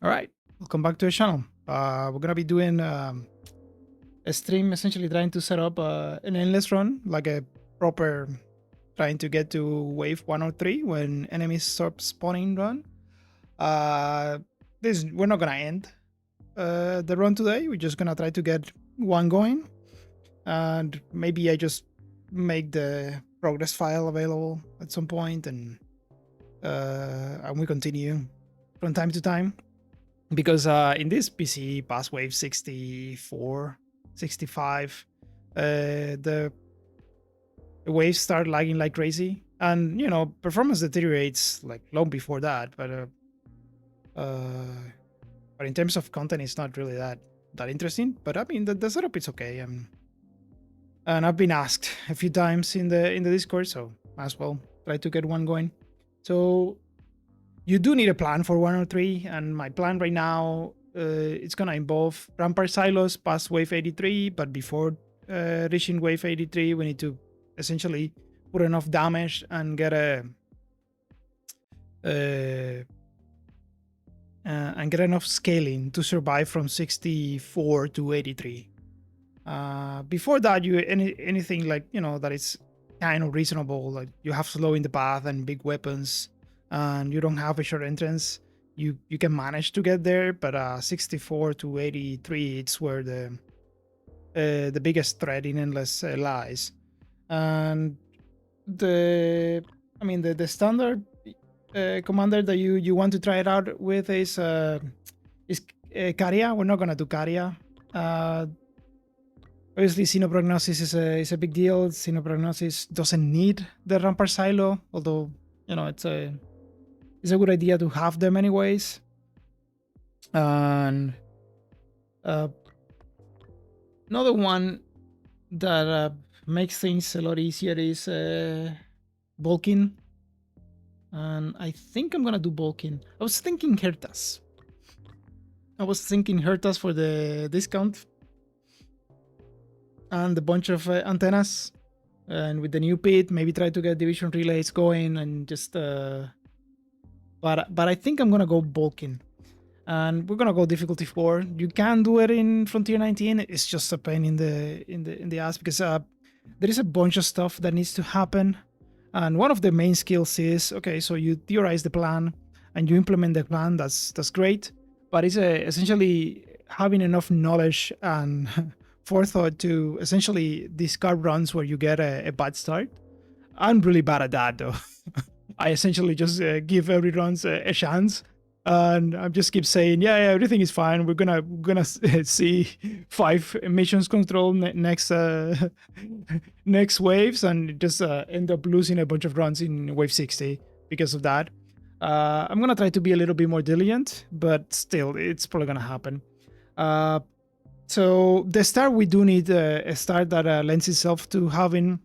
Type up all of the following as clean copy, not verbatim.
All right, welcome back to the channel. We're gonna be doing a stream, essentially trying to set up an endless run, like a proper trying to get to wave 103 when enemies stop spawning run. This we're not gonna end the run today. We're just gonna try to get one going, and maybe I just make the progress file available at some point, and we continue from time to time. Because in this PC past wave 64, 65, the waves start lagging like crazy, and performance deteriorates like long before that. But in terms of content, it's not really that interesting. But I mean, the setup is okay, and I've been asked a few times in the Discord, so as well try to get one going. So you do need a plan for 103, and my plan right now it's gonna involve rampart silos past wave 83, but before reaching wave 83 we need to essentially put enough damage and get enough scaling to survive from 64 to 83. Before that, anything like that is kind of reasonable, like you have slow in the path and big weapons, and you don't have a short entrance, you can manage to get there. But 64 to 83, it's where the biggest threat in endless lies. And the standard commander that you want to try it out with is Caria. We're not gonna do Caria. Obviously, Xenoprognosis is a big deal. Xenoprognosis doesn't need the rampart silo, although it's a good idea to have them anyways. And another one that makes things a lot easier is Bulking. And I think I'm gonna do Bulking. I was thinking Hertas for the discount and a bunch of antennas. And with the new pit, maybe try to get division relays going and just but I think I'm gonna go Bulking, and we're gonna go difficulty 4. You can do it in Frontier 19. It's just a pain in the ass because there is a bunch of stuff that needs to happen, and one of the main skills is okay. So you theorize the plan and you implement the plan. That's great, but it's essentially having enough knowledge and forethought to essentially discard runs where you get a bad start. I'm really bad at that though. I essentially just give every runs a chance, and I just keep saying, yeah, everything is fine. We're gonna see 5 missions control next next waves, and just end up losing a bunch of runs in wave 60 because of that. I'm gonna try to be a little bit more diligent, but still, it's probably gonna happen. So the start, we do need a start that lends itself to having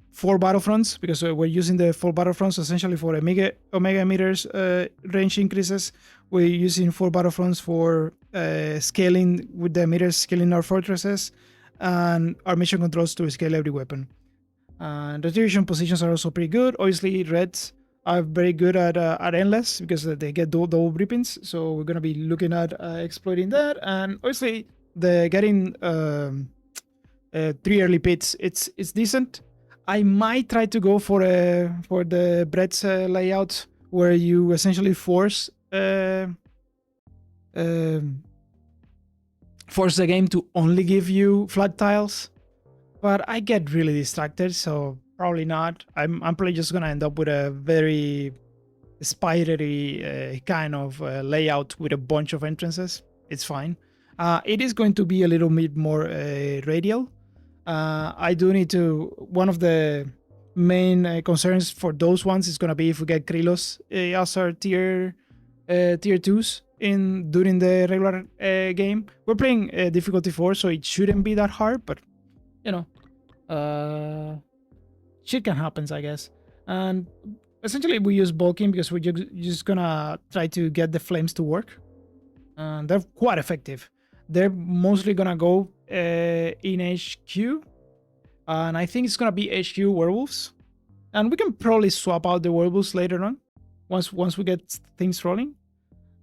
4 battlefronts, because we're using the 4 battlefronts essentially for omega emitters range increases. We're using 4 battlefronts for scaling with the emitters, scaling our fortresses, and our mission controls to scale every weapon. And retribution positions are also pretty good. Obviously, reds are very good at endless because they get double briefings. So we're gonna be looking at exploiting that. And obviously, the getting 3 early pits, it's decent. I might try to go for the Brett's layout, where you essentially force the game to only give you flat tiles, but I get really distracted, so probably not. I'm probably just gonna end up with a very spidery kind of layout with a bunch of entrances. It's fine. It is going to be a little bit more radial. I do need to. One of the main concerns for those ones is gonna be if we get Krylos as our tier 2s during the regular game. We're playing difficulty 4, so it shouldn't be that hard, but shit can happen, I guess. And essentially, we use Bulking because we're just gonna try to get the flames to work, and they're quite effective. They're mostly gonna go in HQ, and I think it's gonna be HQ werewolves, and we can probably swap out the werewolves later on once we get things rolling.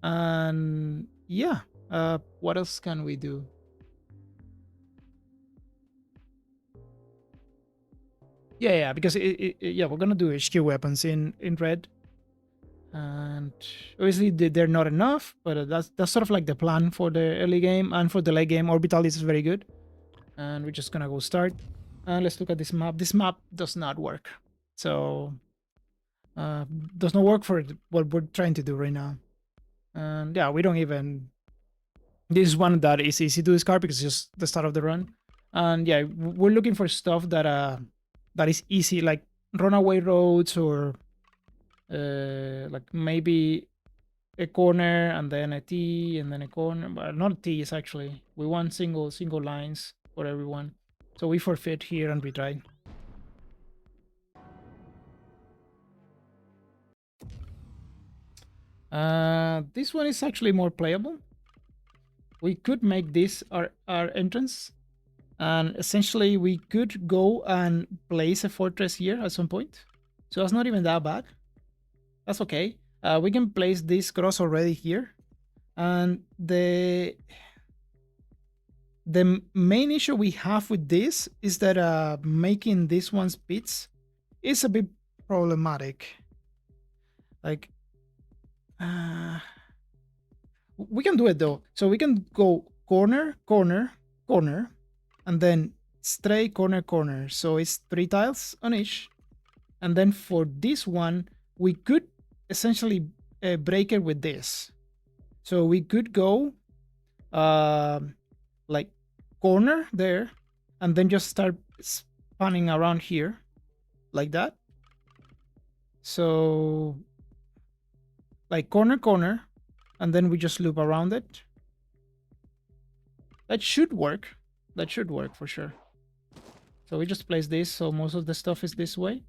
And yeah, what else can we do? Yeah, because yeah, we're gonna do HQ weapons in red, and obviously they're not enough, but that's sort of like the plan for the early game. And for the late game, orbital is very good, and we're just gonna go start. And let's look at this map. This map does not work, so uh, does not work for what we're trying to do right now. And yeah, we don't even. This is one that is easy to discard because it's just the start of the run. And yeah, we're looking for stuff that is easy, like runaway roads or like maybe a corner and then a T and then a corner. But not T's actually. We want single lines for everyone. So we forfeit here and retry. This one is actually more playable. We could make this our entrance, and essentially we could go and place a fortress here at some point. So that's not even that bad. That's okay. We can place this cross already here, and the main issue we have with this is that making this one's pits is a bit problematic. Like, we can do it though. So we can go corner, corner, corner, and then straight corner, corner. So it's 3 tiles on each. And then for this one, we could essentially break it with this. So we could go like corner there, and then just start spanning around here like that. So like corner, corner, and then we just loop around it. That should work. That should work for sure. So we just place this, so most of the stuff is this way.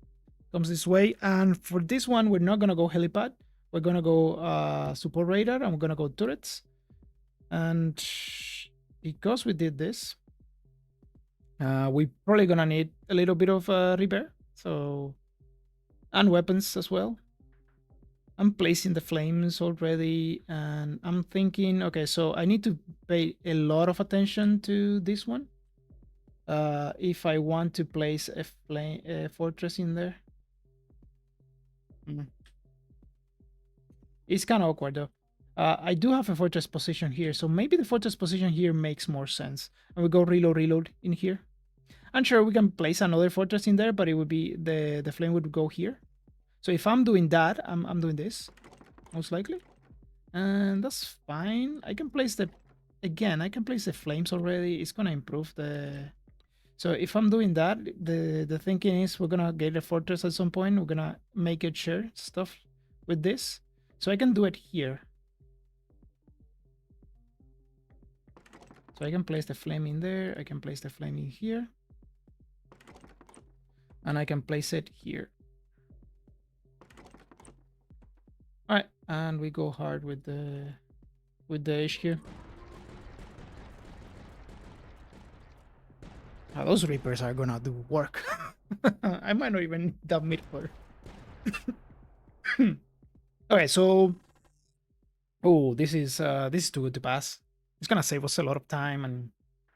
Comes this way. And for this one, we're not gonna go helipad. We're gonna go support radar, and we're gonna go turrets. And because we did this, we're probably gonna need a little bit of repair. So, and weapons as well. I'm placing the flames already, and I'm thinking, okay, so I need to pay a lot of attention to this one. If I want to place a fortress in there. It's kind of awkward though. I do have a fortress position here, so maybe the fortress position here makes more sense. And we go reload in here. And sure, we can place another fortress in there, but it would be the flame would go here. So if I'm doing that, I'm doing this, most likely. And that's fine. I can place the flames already. It's gonna improve the. So if I'm doing that, the thinking is we're gonna get a fortress at some point. We're gonna make it share stuff with this. So I can do it here. So I can place the flame in there. I can place the flame in here. And I can place it here. All right, and we go hard with the HQ. Those Reapers are gonna do work. I might not even need that mid for. Okay, so this is too good to pass. It's gonna save us a lot of time, and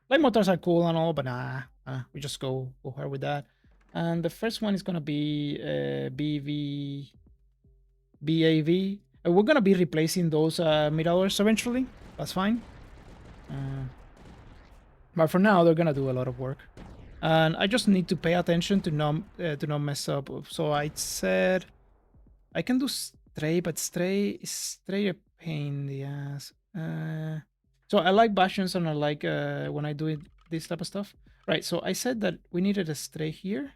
light motors are cool and all, but nah, we just go hard with that. And the first one is gonna be BAV. We're gonna be replacing those miradors eventually. That's fine. But for now, they're gonna do a lot of work, and I just need to pay attention to not mess up. So I said I can do stray, but stray a pain in the ass. So I like bastions, and I like when I do this type of stuff. Right. So I said that we needed a stray here.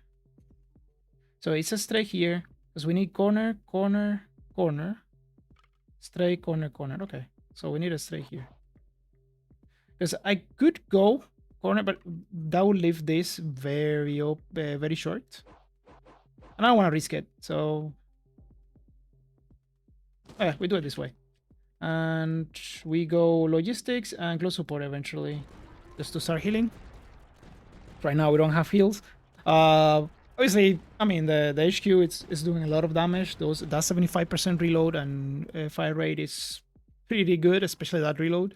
So it's a stray here because we need corner, corner, corner, stray, corner, corner. Okay. So we need a stray here. Because I could go corner, but that would leave this very short. And I don't want to risk it, so yeah, we do it this way. And we go logistics and close support eventually, just to start healing. Right now we don't have heals. Obviously, I mean the HQ is doing a lot of damage. That 75% reload and fire rate is pretty good, especially that reload.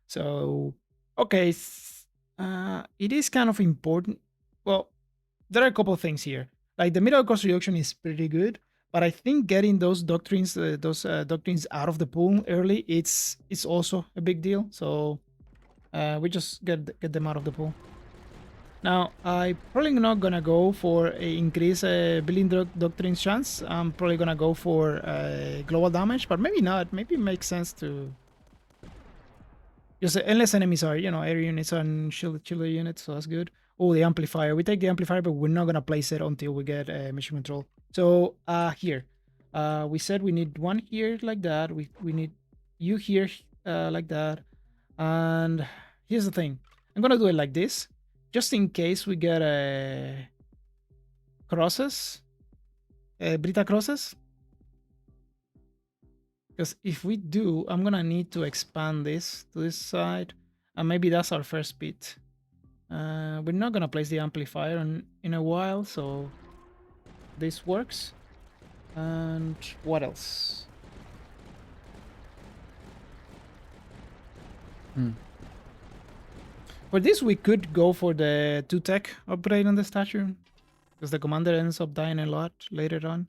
So okay, it is kind of important. Well, there are a couple of things here. Like the middle cost reduction is pretty good, but I think getting those doctrines out of the pool early, it's also a big deal. So we just get them out of the pool. Now, I'm probably not gonna go for a increase building doctrine's chance. I'm probably gonna go for global damage, but maybe not. Maybe it makes sense to because endless enemies are, air units and shield units, so that's good. Oh, the amplifier. We take the amplifier, but we're not gonna place it until we get mission control. So here, we said we need one here like that. We need you here like that. And here's the thing. I'm gonna do it like this, just in case we get crosses, Brita crosses. Because if we do, I'm gonna need to expand this to this side, and maybe that's our first bit. We're not gonna place the amplifier in a while, so this works. And what else? For this, we could go for the 2 tech upgrade on the statue, because the commander ends up dying a lot later on.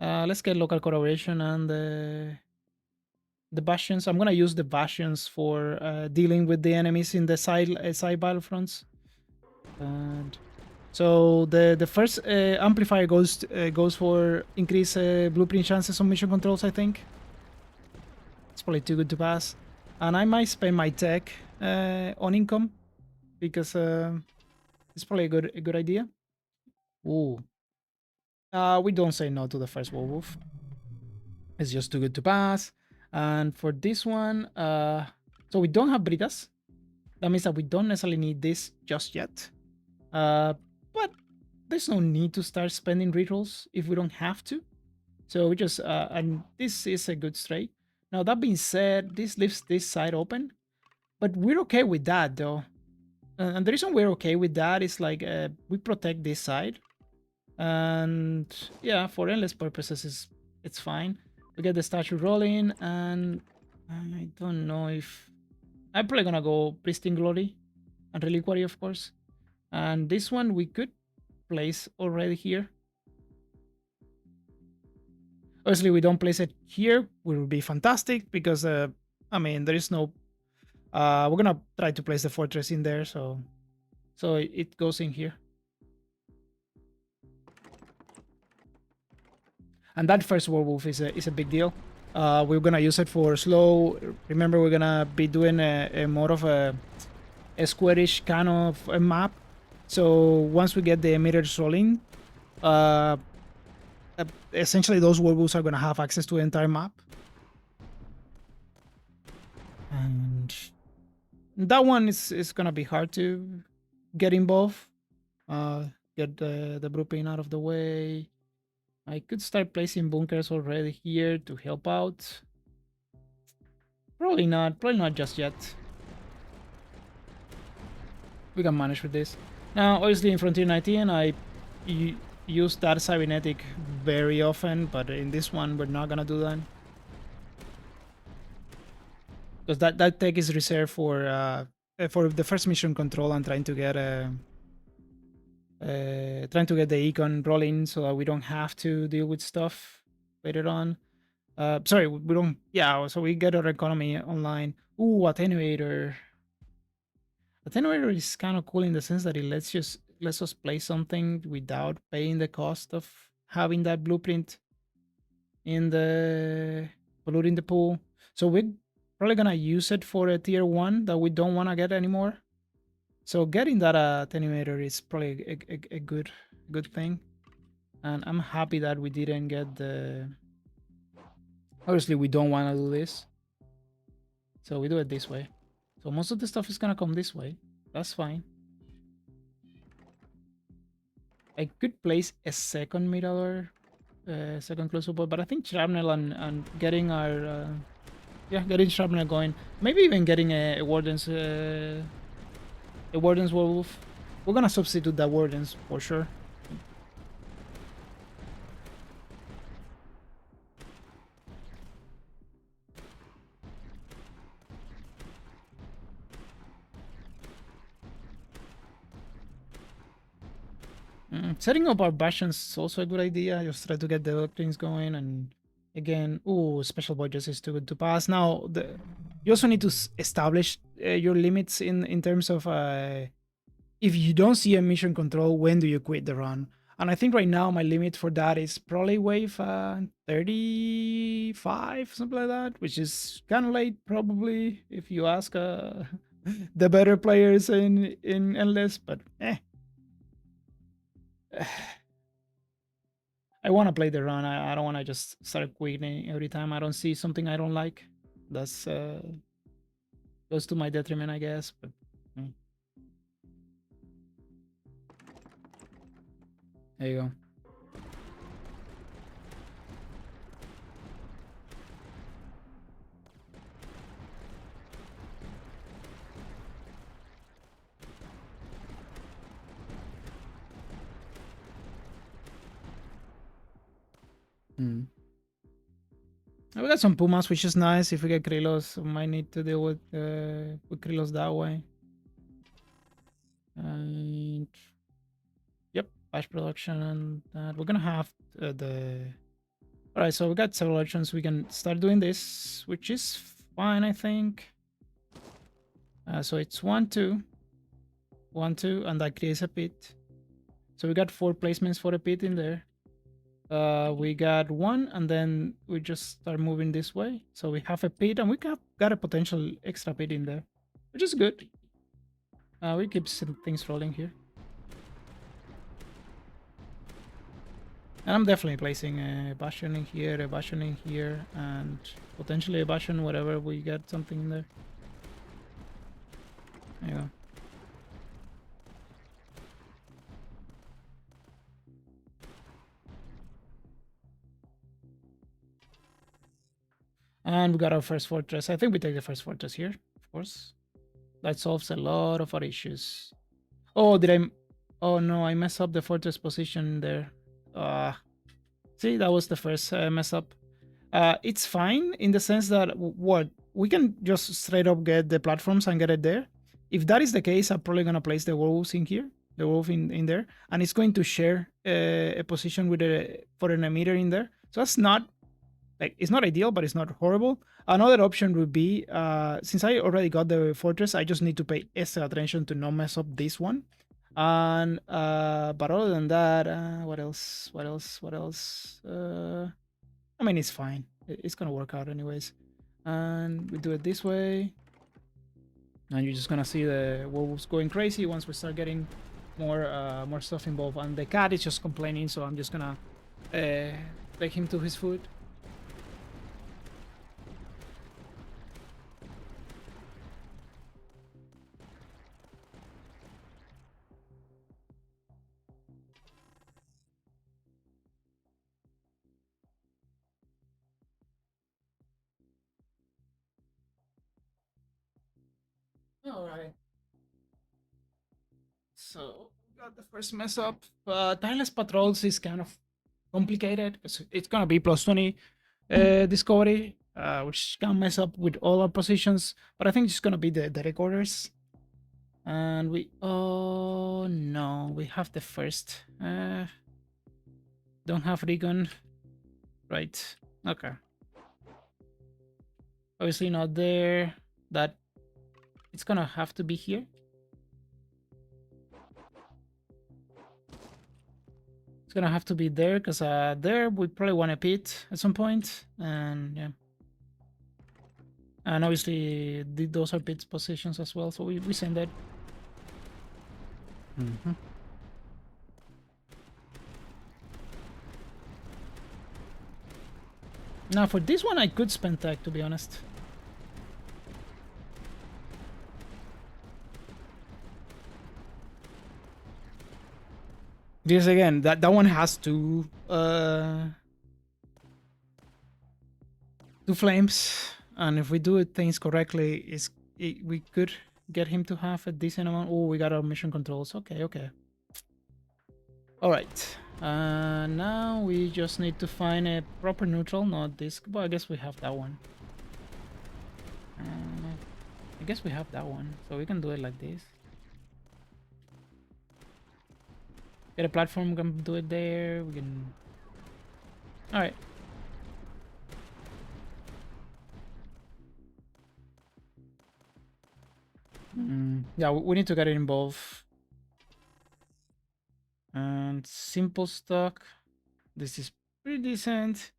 Let's get local collaboration and the bastions. I'm gonna use the bastions for dealing with the enemies in the side battlefronts. And so the first amplifier goes for increase blueprint chances on mission controls. I think it's probably too good to pass, and I might spend my tech on income because it's probably a good idea. Ooh, we don't say no to the first werewolf. It's just too good to pass. And for this one, so we don't have Britas. That means that we don't necessarily need this just yet. But there's no need to start spending rerolls if we don't have to. So we just, and this is a good stray. Now, that being said, this leaves this side open. But we're okay with that, though. And the reason we're okay with that is like we protect this side. And yeah, for endless purposes, it's fine. We get the statue rolling, and I don't know if I'm probably gonna go Pristine Glory and Reliquary, of course. And this one we could place already here. Obviously, we don't place it here. It would be fantastic because I mean there is no. We're gonna try to place the fortress in there, so it goes in here. And that first werewolf is a big deal. We're gonna use it for slow. Remember, we're gonna be doing a more of a squarish kind of a map. So once we get the emitters rolling, essentially those werewolves are gonna have access to the entire map. And that one is gonna be hard to get involved. Get the blueprint out of the way. I could start placing bunkers already here to help out. Probably not just yet. We can manage with this. Now, obviously in Frontier 19, I use that cybernetic very often, but in this one, we're not gonna do that. Because that tech is reserved for the first mission control and trying to get the econ rolling so that we don't have to deal with stuff later on. Sorry, we don't. Yeah, so we get our economy online. Ooh, attenuator. Attenuator is kind of cool in the sense that it lets us play something without paying the cost of having that blueprint in the polluting the pool. So we're probably gonna use it for a tier 1 that we don't want to get anymore. So getting that attenuator is probably a good thing. And I'm happy that we didn't get the... Obviously, we don't want to do this. So we do it this way. So most of the stuff is going to come this way. That's fine. I could place a second mirador, second close support, but I think Shrapnel and getting our... yeah, getting Shrapnel going. Maybe even getting a Warden's Werewolf. We're going to substitute that Warden's for sure. Setting up our bastions is also a good idea. Just try to get the doctrines going, and again, ooh, special budgets is too good to pass. Now, you also need to establish your limits in terms of if you don't see a mission control, when do you quit the run? And I think right now my limit for that is probably wave 35, something like that, which is kind of late probably if you ask the better players in Endless, but I want to play the run. I don't want to just start quitting every time I don't see something I don't like. That's goes to my detriment, I guess. But there you go. We got some Pumas, which is nice. If we get Krylos, we might need to deal with Krylos that way. And yep, batch production and that. We're gonna have the. All right, so we got several options. We can start doing this, which is fine, I think. So it's 1, 2, 1, 2, and that creates a pit. So we got 4 placements for a pit in there. We got 1, and then we just start moving this way. So we have a pit, and we got a potential extra pit in there, which is good. We keep things rolling here. And I'm definitely placing a Bastion in here, a Bastion in here, and potentially a Bastion wherever we get something in there. There you go. And we got our first fortress. I think we take the first fortress here, of course. That solves a lot of our issues. Oh, did I... Oh no, I messed up the fortress position there. See, that was the first mess up. It's fine in the sense that what we can just straight up get the platforms and get it there. If that is the case, I'm probably gonna place the wolves in here, the wolf in there, and it's going to share a position with for an emitter in there. So that's not like, it's not ideal, but it's not horrible. Another option would be since I already got the fortress, I just need to pay extra attention to not mess up this one. And but other than that, what else? I mean, it's fine. It's gonna work out anyways. And we do it this way, and you're just gonna see the wolves going crazy once we start getting more stuff involved. And the cat is just complaining, so I'm just gonna take him to his food. All right. So got the first mess up. Tireless patrols is kind of complicated because it's gonna be plus 20 discovery, which can mess up with all our positions. But I think it's gonna be the recorders. And we oh no, we have the first. Don't have recon. Right. Okay. Obviously not there. That it's gonna have to be here. It's gonna have to be there because there we probably want a pit at some point, and yeah. And obviously those are pit positions as well, so we send that. Now for this one I could spend tech, to be honest. Because again, that one has two flames, and if we do things correctly, we could get him to have a decent amount. Oh, we got our mission controls. Okay. All right. Now we just need to find a proper neutral, not this. But I guess we have that one. I guess we have that one, so we can do it like this. Get a platform, we can do it there. We can. All right. Yeah, we need to get it involved. And simple stock. This is pretty decent.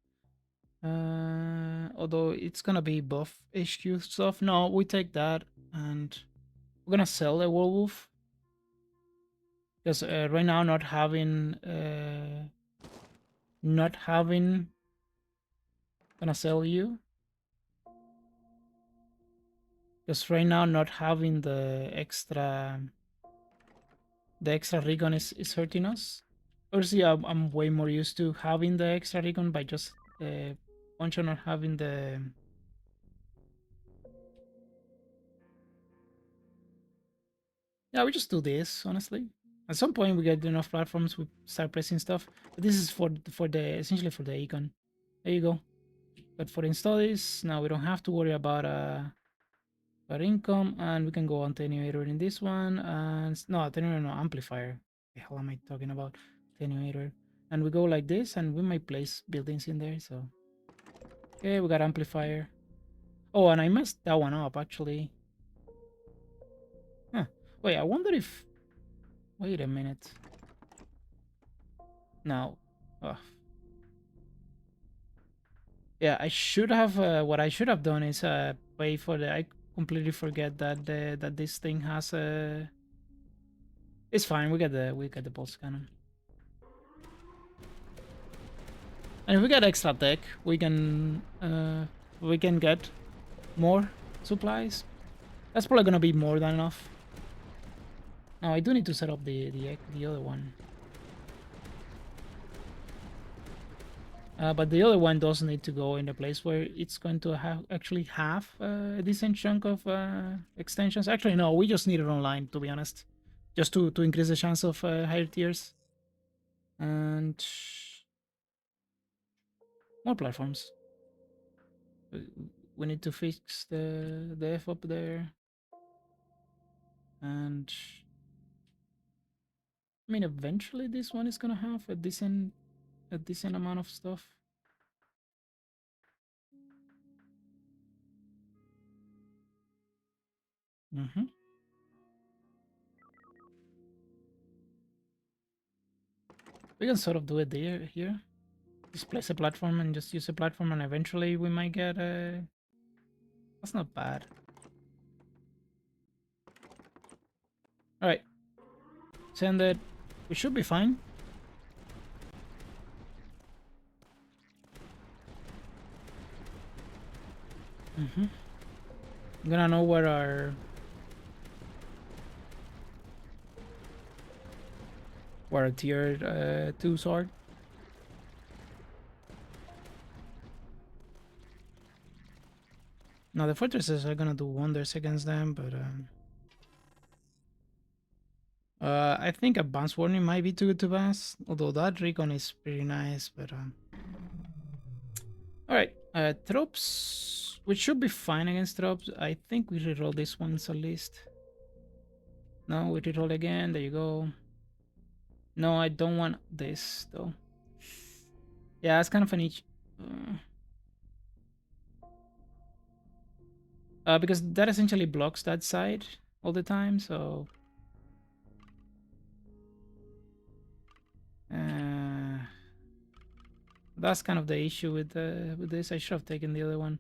Although it's gonna be buff HQ stuff. No, we take that and we're gonna sell a werewolf because right now not having gonna sell you because right now not having the extra recon is hurting us. Obviously, I'm way more used to having the extra recon by just Poncho not having the. Yeah, we just do this, honestly. At some point, we get enough platforms, we start pressing stuff. But this is for the essentially for the econ. There you go. But for install this, now we don't have to worry about our income, and we can go on attenuator in this one, and no attenuator, no amplifier. The hell am I talking about? Attenuator, and we go like this, and we might place buildings in there. So okay, we got amplifier. Oh, and I messed that one up actually. Huh. Wait, I wonder if. Wait a minute. Now, oh, yeah, I should have. What I should have done is pay for the. I completely forget that that this thing has a. It's fine. We get the pulse cannon, and if we get extra tech, we can get more supplies. That's probably gonna be more than enough. Now I do need to set up the other one. But the other one does need to go in a place where it's going to actually have a decent chunk of extensions. Actually, no, we just need it online, to be honest. Just to increase the chance of higher tiers. And more platforms. We need to fix the F up there. And I mean, eventually this one is gonna have a decent amount of stuff. Mm-hmm. We can sort of do it there here. Just place a platform and just use a platform, and eventually we might get a. That's not bad. All right, send it. We should be fine. I'm gonna know where our tier 2s are. Now the fortresses are gonna do wonders against them, but I think advanced warning might be too good to pass. Although that recon is pretty nice, but all right, tropes, which should be fine against tropes. I think we reroll this once at least. No, we reroll again. There you go. No, I don't want this though. Yeah, it's kind of an each. Because that essentially blocks that side all the time, so uh, that's kind of the issue with this. I should have taken the other one.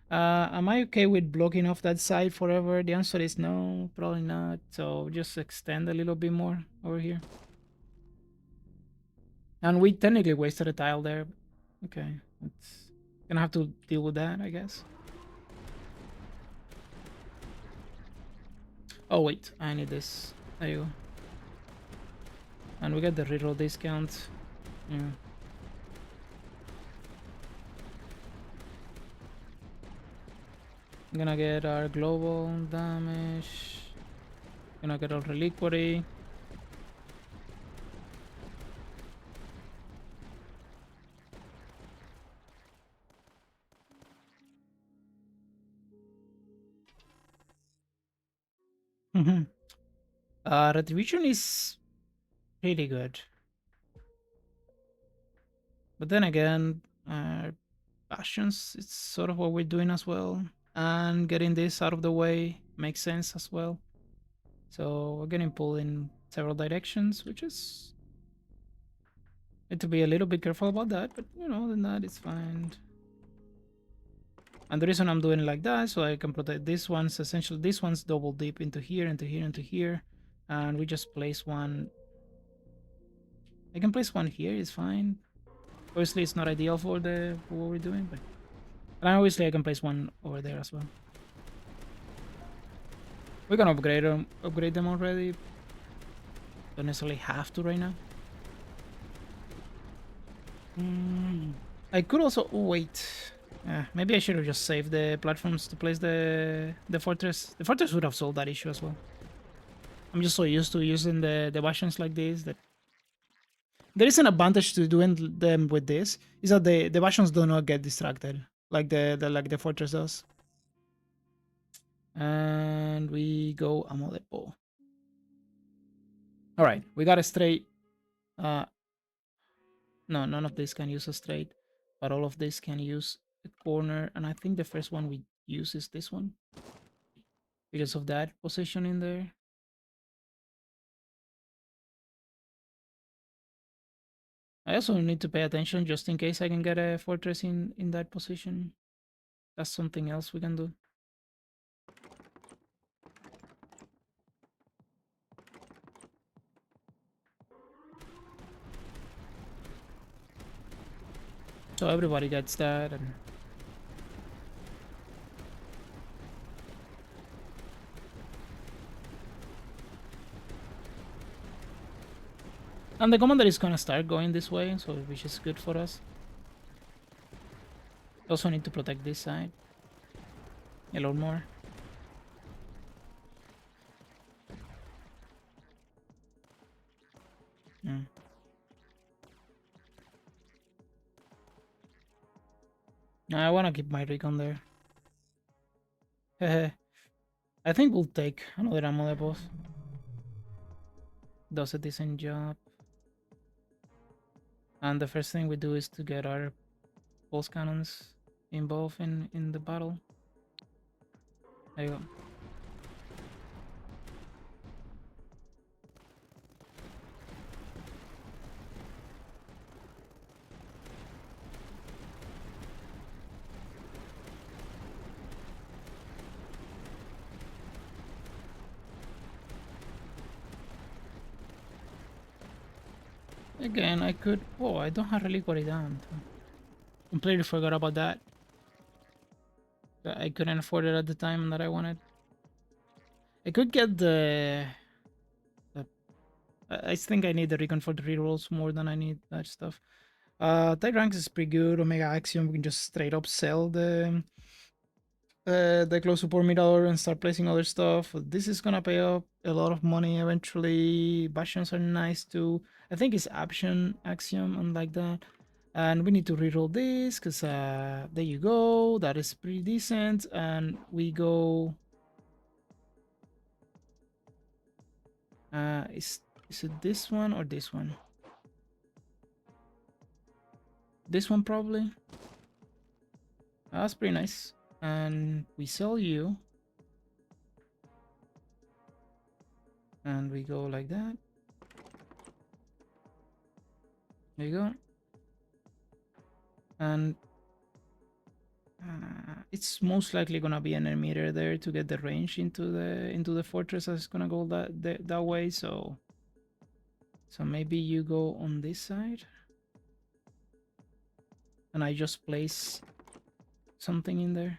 Am I okay with blocking off that side forever? The answer is no, probably not. So just extend a little bit more over here. And we technically wasted a tile there. Okay, it's gonna have to deal with that, I guess. Oh wait, I need this. There you go. And we get the reroll discount. Yeah. Gonna get our global damage. Gonna get our reliquary. Retribution is pretty good. But then again, Bastions, it's sort of what we're doing as well. And getting this out of the way makes sense as well. So we're getting pulled in several directions, which is... Need to be a little bit careful about that, but you know, than that, it's fine. And the reason I'm doing it like that, so I can protect this one's essentially, this one's double deep into here, into here, into here. And we just place one. I can place one here, it's fine. Obviously, it's not ideal for what we're doing, but and obviously I can place one over there as well. We can upgrade them already. Don't necessarily have to right now. I could also wait. Maybe I should have just saved the platforms to place the fortress. The fortress would have solved that issue as well. I'm just so used to using the bastions like this that there is an advantage to doing them with this. Is that the bastions do not get distracted like the fortress does. And we go Amodepo. All right, we got a straight. No, none of this can use a straight, but all of this can use a corner. And I think the first one we use is this one because of that position in there. I also need to pay attention just in case I can get a fortress in that position. That's something else we can do. So everybody gets that. And the commander is gonna start going this way, so which is good for us. Also need to protect this side a lot more. Mm. I wanna keep my recon there. I think we'll take another ammo boss. Does a decent job. And the first thing we do is to get our pulse cannons involved in the battle. There you go. Again, I could... Oh, I don't have reliquary down. Completely forgot about that. I couldn't afford it at the time that I wanted. I could get I think I need the recon for the rerolls more than I need that stuff. Tide ranks is pretty good. Omega Axiom, we can just straight up sell the close support middle and start placing other stuff. This is gonna pay up a lot of money eventually. Bastions are nice too. I think it's Axiom and like that. And we need to reroll this because there you go. That is pretty decent. And we go. Is it this one or this one? This one probably. That's pretty nice. And we sell you. And we go like that. There you go. And it's most likely gonna be an emitter there to get the range into the fortress. It's gonna go that way. So maybe you go on this side, and I just place something in there.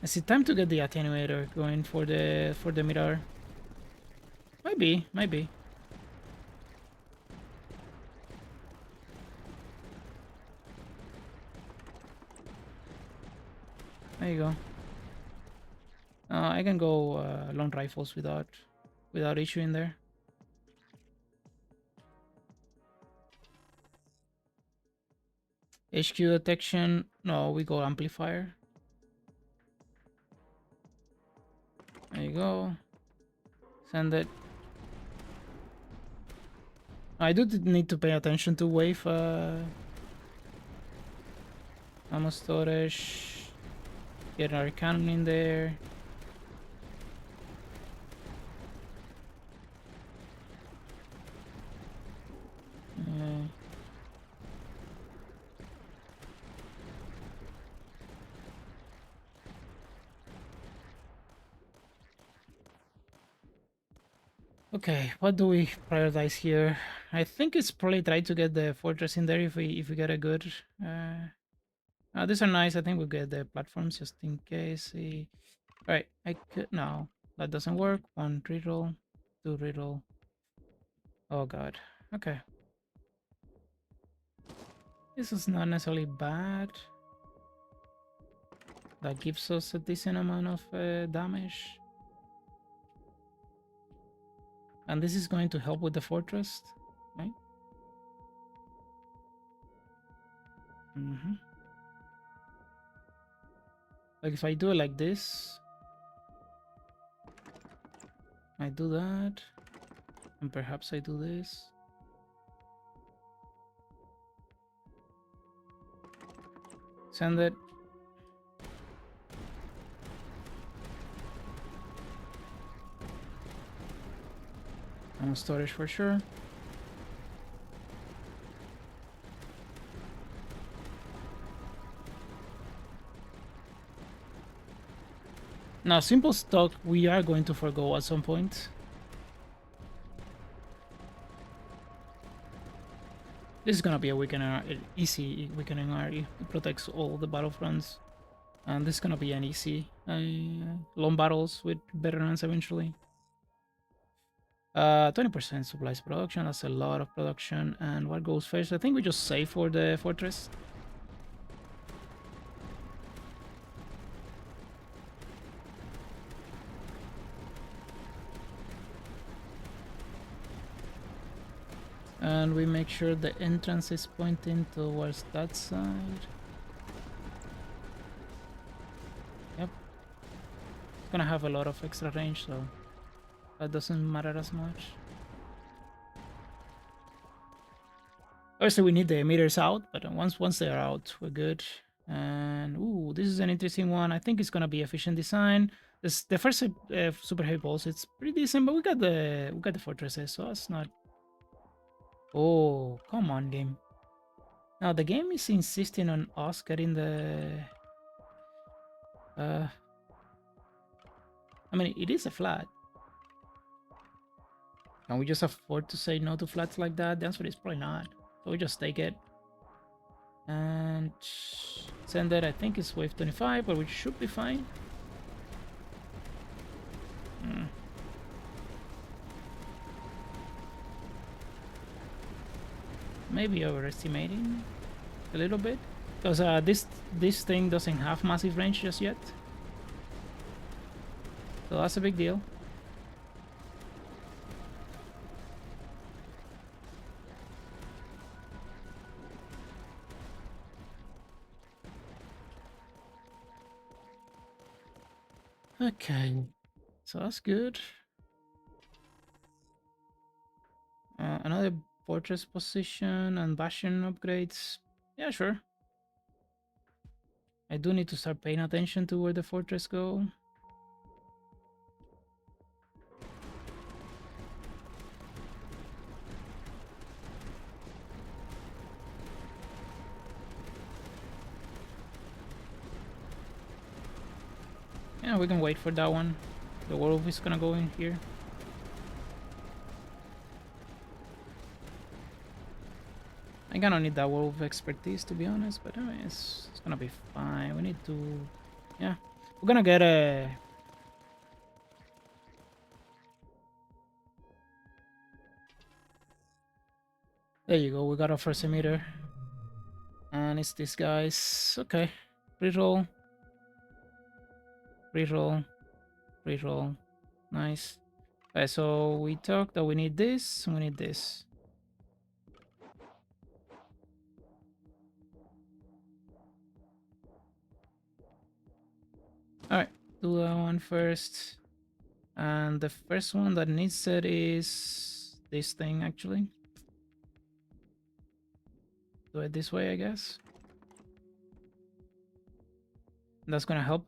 Is it time to get the attenuator going for the mirror? Maybe. There you go. I can go long rifles without issue in there. HQ detection. No, we go amplifier. you go. Send it. I do need to pay attention to wave ammo storage. Get our cannon in there. Uh, okay, what do we prioritize here? I think it's probably try to get the fortress in there if we get a good. These are nice. I think we'll get the platforms just in case. All right, I could no, that doesn't work. One reroll, two reroll. Oh god. Okay, this is not necessarily bad. That gives us a decent amount of damage. And this is going to help with the fortress, right? Like if I do it like this, I do that, and perhaps I do this. Send it. And storage for sure. Now, simple stock we are going to forgo at some point. This is gonna be a weakening, easy weakening RE. It protects all the battlefronts. And this is gonna be an easy long battles with veterans eventually. 20% supplies production, that's a lot of production. And what goes first? I think we just save for the fortress. And we make sure the entrance is pointing towards that side. Yep. It's gonna have a lot of extra range, so that doesn't matter as much. Obviously, we need the emitters out, but once they are out, we're good. And ooh, this is an interesting one. I think it's gonna be efficient design. The first super heavy balls, it's pretty decent, but we got the fortresses, so that's not. Oh, come on, game. Now the game is insisting on us getting the. I mean, it is a flat. Can we just afford to say no to flats like that? The answer is probably not. So we just take it. And send it. I think it's wave 25, but we should be fine. Maybe overestimating a little bit. Because this thing doesn't have massive range just yet. So that's a big deal. Okay, so that's good. Another fortress position and bastion upgrades. Yeah, sure. I do need to start paying attention to where the fortress go. Yeah, we can wait for that one. The wolf is gonna go in here. I kinda need that wolf expertise to be honest, but it's gonna be fine. We need to, yeah, we're gonna get a. There you go. We got our first emitter, and it's this guy's. Okay, reroll, reroll, reroll. Nice. Okay, so we talked that we need this. We need this. All right, do that one first. And the first one that needs it is this thing, actually. Do it this way, I guess. That's gonna help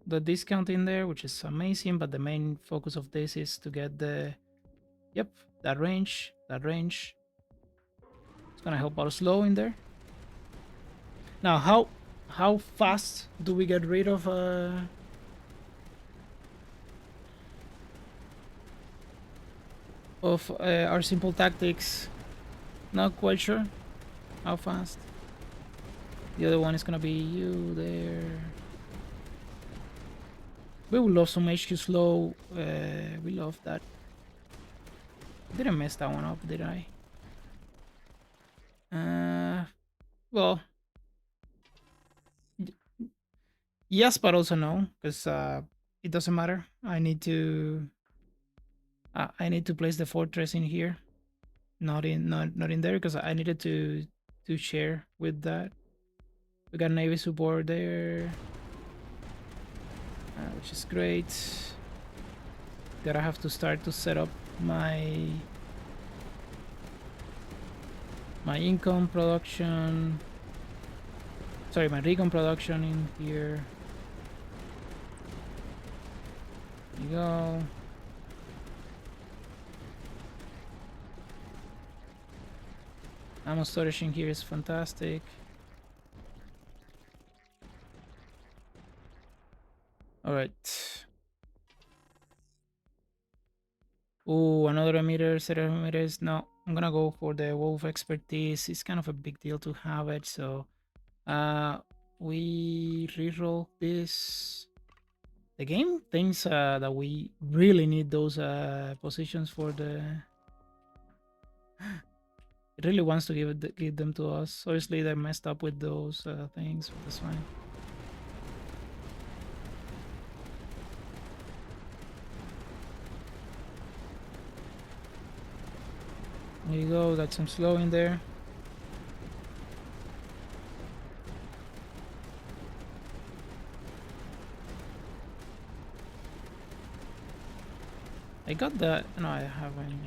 the discount in there, which is amazing, but the main focus of this is to get the, yep, that range. It's gonna help our slow in there. Now, how fast do we get rid of our simple tactics? Not quite sure how fast. The other one is gonna be you there. We will love some HQ slow. We love that. Didn't mess that one up, did I? Well, yes, but also no, because it doesn't matter. I need to place the fortress in here, not in there, because I needed to share with that. We got navy support there, which is great. Gotta have to start to set up my income production. Sorry, my recon production in here. There you go. Ammo storage in here is fantastic. Alright. Oh, another emitter, set of emitters. No, I'm gonna go for the wolf expertise. It's kind of a big deal to have it, so we reroll this. The game thinks that we really need those positions for the. It really wants to give them to us. Obviously, they're messed up with those things, but that's fine. There you go. Got some slow in there. I got that. No, I haven't.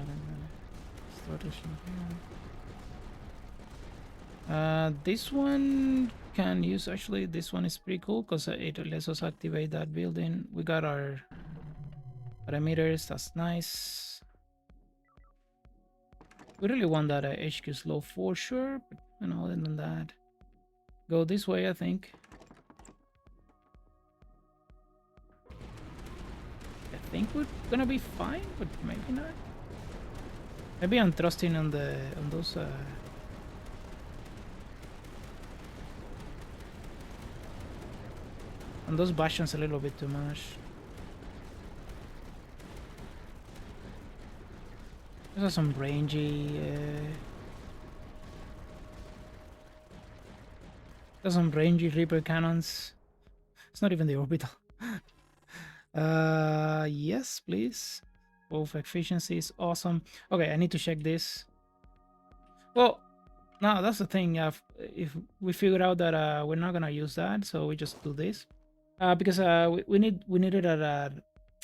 This one can use, actually this one is pretty cool because it lets us activate that building. We got our parameters, that's nice. We really want that HQ slow for sure, but other than that, go this way, I think. I think we're gonna be fine, but maybe not. Maybe I'm trusting on those on those bastions a little bit too much. There's some rangy there's some rangy Reaper cannons. It's not even the orbital. Yes, please. Both efficiency is awesome. Okay, I need to check this. Well, no, that's the thing. If we figure out that we're not gonna use that, so we just do this. Because we need it at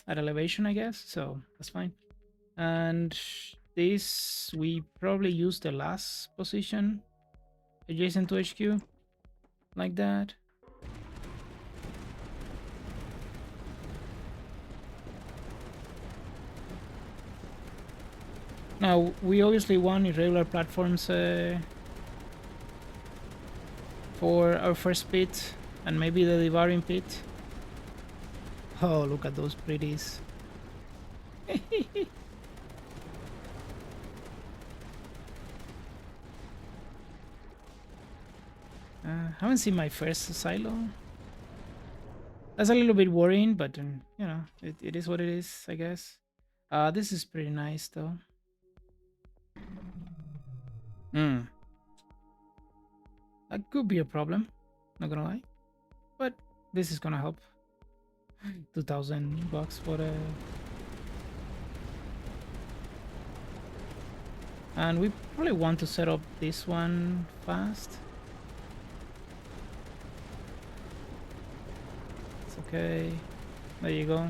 elevation, I guess. So that's fine. And this we probably use the last position adjacent to HQ, like that. Now we obviously want irregular platforms for our first pit, and maybe the devouring pit. Oh, look at those pretties. Haven't seen my first silo. That's a little bit worrying, but it is what it is, I guess. This is pretty nice though. That could be a problem, not gonna lie, but this is gonna help. $2,000 for a. And we probably want to set up this one fast. It's okay. There you go.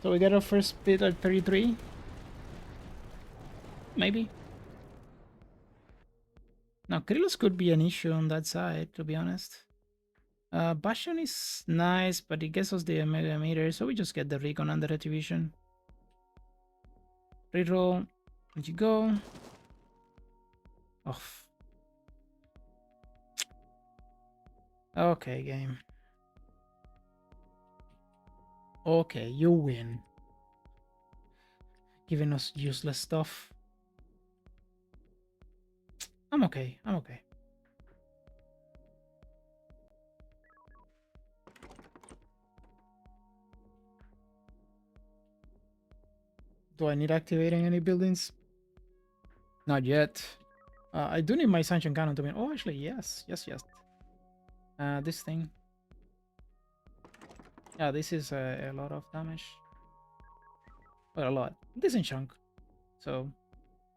So we got our first bid at 33. Maybe. Now, Krylos could be an issue on that side, to be honest. Bastion is nice, but it gets us the Mega Meter, so we just get the Recon and the Retribution. Reroll. And you go. Off. Okay, game. Okay, you win. Giving us useless stuff. I'm okay. I'm okay. Do I need activating any buildings? Not yet. I do need my Sanction Cannon to win. Oh, actually, yes. Yes, yes. This thing. Yeah, this is a lot of damage. Well, a lot. Decent chunk. So,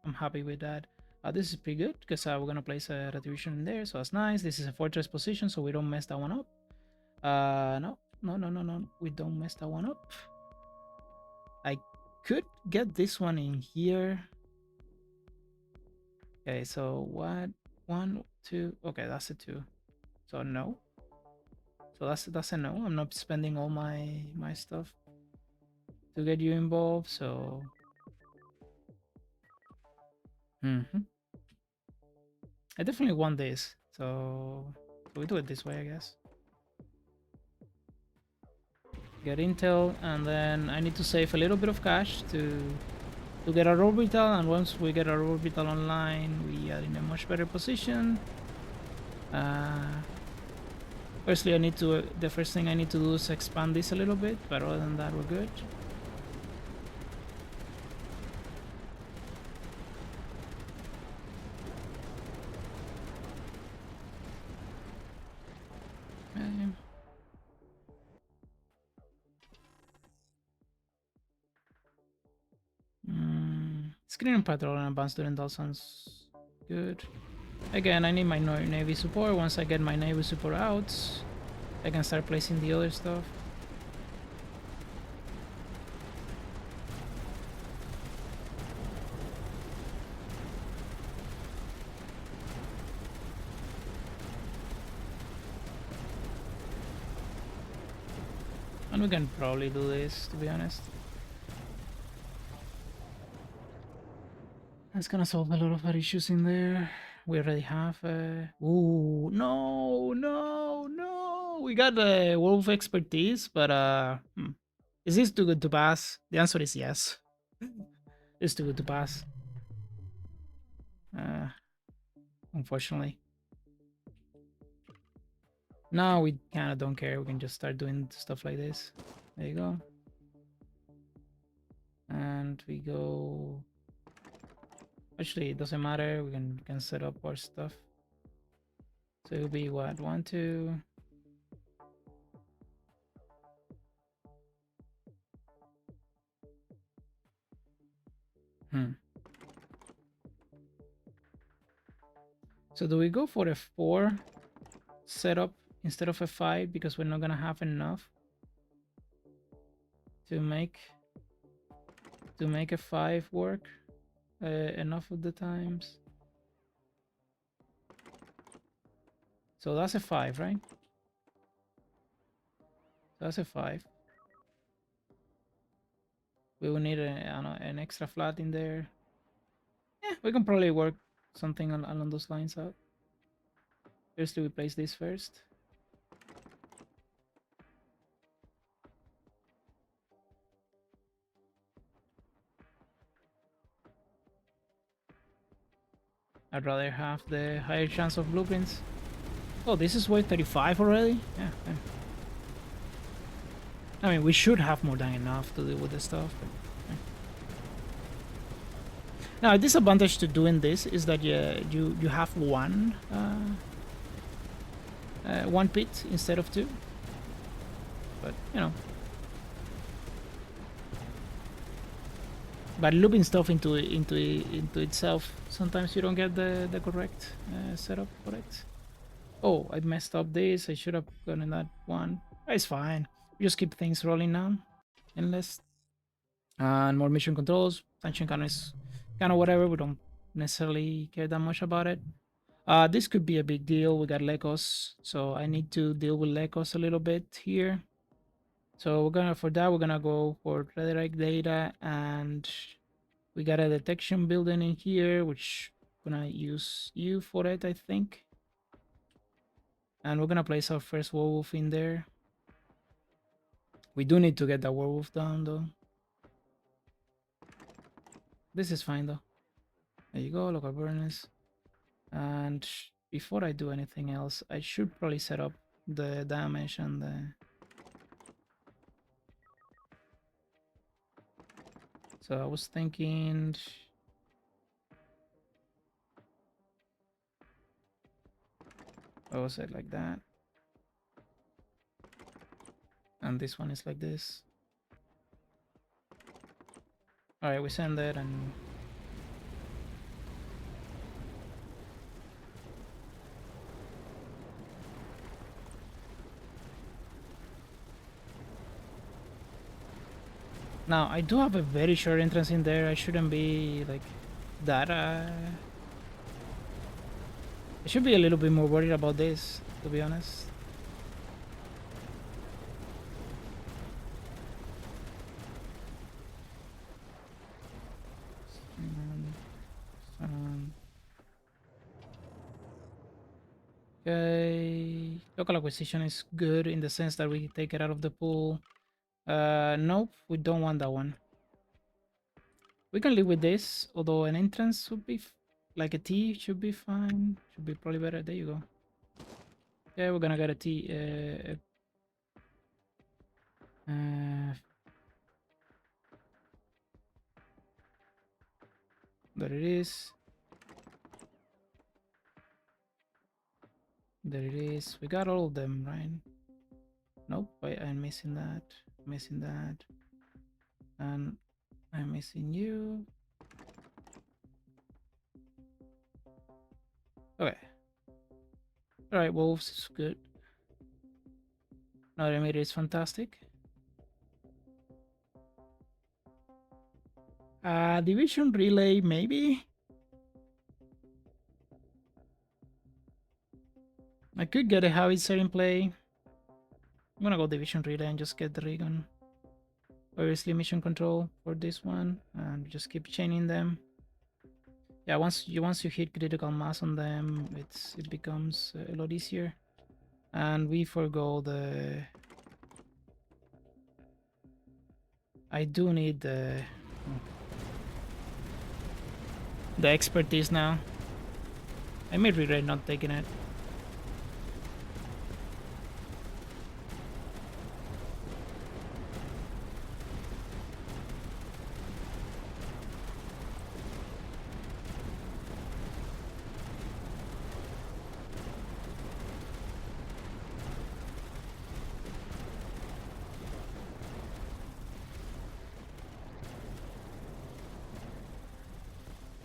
I'm happy with that. This is pretty good because we're gonna place a retribution in there, so that's nice. This is a fortress position, so we don't mess that one up. No, no. We don't mess that one up. I could get this one in here. Okay, so what? 1, 2. Okay, that's a 2. So no. So that's a no. I'm not spending all my stuff to get you involved. So. I definitely want this, so we do it this way, I guess. Get intel, and then I need to save a little bit of cash to get our orbital, and once we get our orbital online, we are in a much better position. Firstly, the first thing I need to do is expand this a little bit, but other than that, we're good. Screen patrol and advanced student all sounds good. Again, I need my navy support. Once I get my navy support out, I can start placing the other stuff. And we can probably do this, to be honest. That's gonna solve a lot of our issues in there. We already have ooh, no. We got the wolf expertise, but is this too good to pass? The answer is yes. It's too good to pass. Unfortunately. Now we kind of don't care. We can just start doing stuff like this. There you go. And we go. Actually, it doesn't matter. We can set up our stuff. So it'll be what? 1, 2. So do we go for a 4 setup instead of a 5 because we're not gonna have enough to make a 5 work enough of the times? So that's a 5, right? So that's a 5. We will need an extra flat in there. Yeah, we can probably work something along those lines out. Firstly, we place this first. I'd rather have the higher chance of blueprints. Oh, this is way 35 already? Yeah. I mean, we should have more than enough to deal with this stuff. But, yeah. Now, a disadvantage to doing this is that you have one pit instead of 2. But, you know. But looping stuff into itself, sometimes you don't get the correct setup for it. Oh, I messed up this. I should have gotten that one. It's fine. We just keep things rolling now. Endless. And more mission controls. Tension count is kind of whatever. We don't necessarily care that much about it. This could be a big deal. We got Lekos, so I need to deal with Lekos a little bit here. So for that we're gonna go for redirect data, and we got a detection building in here, which I'm gonna use you for it, I think. And we're gonna place our first werewolf in there. We do need to get that werewolf down though. This is fine though. There you go, local burners. And before I do anything else, I should probably set up the damage and the... So I was thinking... What was it, like that? And this one is like this. Alright, we send it and... Now, I do have a very short entrance in there. I shouldn't be like that. I should be a little bit more worried about this, to be honest. Okay, local acquisition is good in the sense that we take it out of the pool. Nope, we don't want that one. We can live with this, although an entrance would be like a T should be fine. Should be probably better. There you go. Okay, we're gonna get a T. There it is. There it is. We got all of them, right? Nope, I'm missing that. Missing that. And I'm missing you. Okay. Alright, wolves is good. Another emitter is fantastic. Division relay, maybe? I could get a howitzer in play. I'm gonna go division relay and just get the recon. Obviously mission control for this one, and just keep chaining them. Yeah, once you hit critical mass on them, it becomes a lot easier. And we forgo the... I do need the expertise now. I may regret not taking it.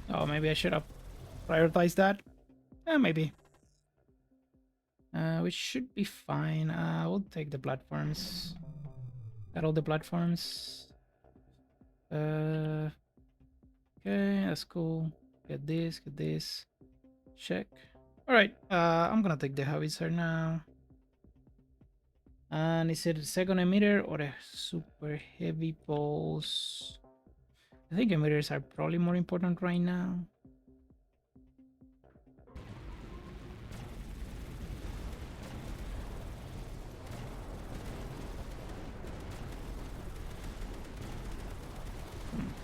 Oh, maybe I should have prioritized that. Maybe. We should be fine. We'll take the platforms. Got all the platforms. Okay, that's cool. Get this, get this. Check. Alright, I'm gonna take the howitzer now. And is it a second emitter or a super heavy pulse? I think emitters are probably more important right now.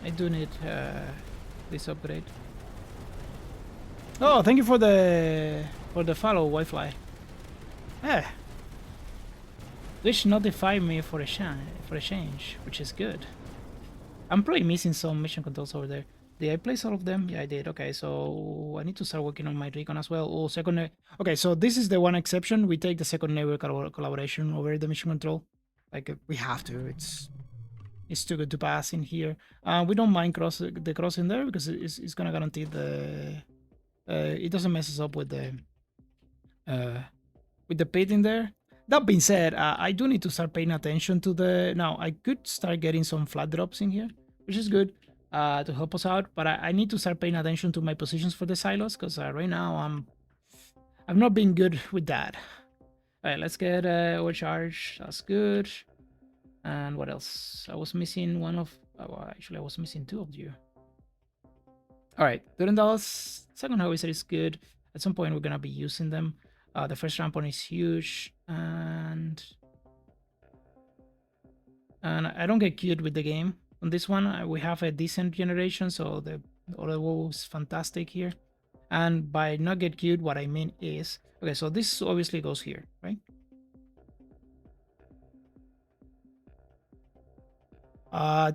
I do need this upgrade. Oh, thank you for the follow, Wi-Fi. Yeah. Twitch notified me for a change, which is good. I'm probably missing some mission controls over there. Did I place all of them? Yeah, I did. Okay, so I need to start working on my recon as well. Oh, second. Okay, so this is the one exception. We take the secondary collaboration over the mission control. Like we have to. It's too good to pass in here. We don't mind the crossing there because it's gonna guarantee the. It doesn't mess us up with the pit in there. That being said, I do need to start paying attention to the... Now, I could start getting some flat drops in here, which is good to help us out. But I need to start paying attention to my positions for the silos because right now I've not been good with that. All right, let's get overcharge. That's good. And what else? I was missing one of. Well, actually, I was missing two of you. All right, $2. Second harvester is good. At some point, we're gonna be using them. The first rampon is huge, and I don't get cute with the game on this one. We have a decent generation, so the auto wall is fantastic here. And by not get cute, what I mean is, okay, so this obviously goes here, right?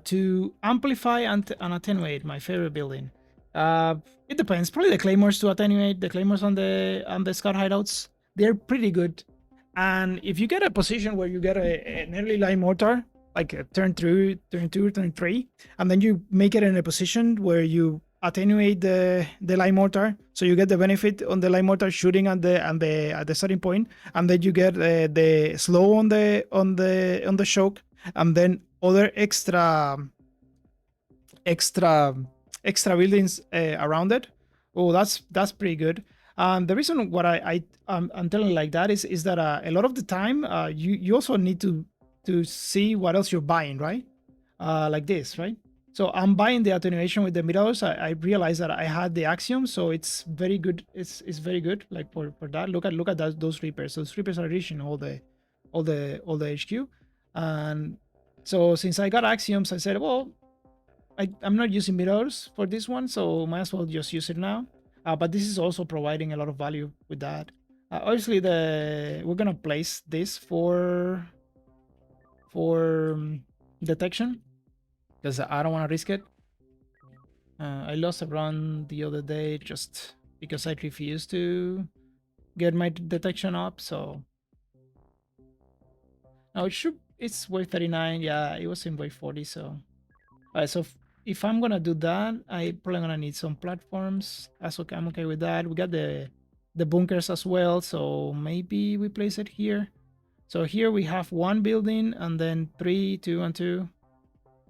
To amplify and attenuate, my favorite building. It depends. Probably the claymores to attenuate. The claymores on the scout hideouts, they're pretty good. And if you get a position where you get an early line mortar, like a turn 2, turn 3, and then you make it in a position where you attenuate the line mortar, so you get the benefit on the line mortar shooting at the starting point, and then you get the slow on the choke, and then other extra buildings around it. Oh, that's pretty good. The reason what I'm telling like that is that a lot of the time you also need to see what else you're buying, right? Like this, right? So I'm buying the attenuation with the mirrors. I realized that I had the axiom, so it's very good. It's very good. Like for that, look at those reapers. Those reapers are reaching all the HQ, and so since I got axioms, I said, well, I'm not using mirrors for this one, so might as well just use it now. But this is also providing a lot of value with that. Obviously, we're gonna place this for detection because I don't want to risk it. I lost a run the other day just because I refused to get my detection up. So now it's wave 39. Yeah, it was in wave 40. So alright, so if I'm gonna do that, I probably gonna need some platforms. That's okay. I'm okay with that. We got the bunkers as well, so maybe we place it here. So here we have one building and then 3, 2, and 2,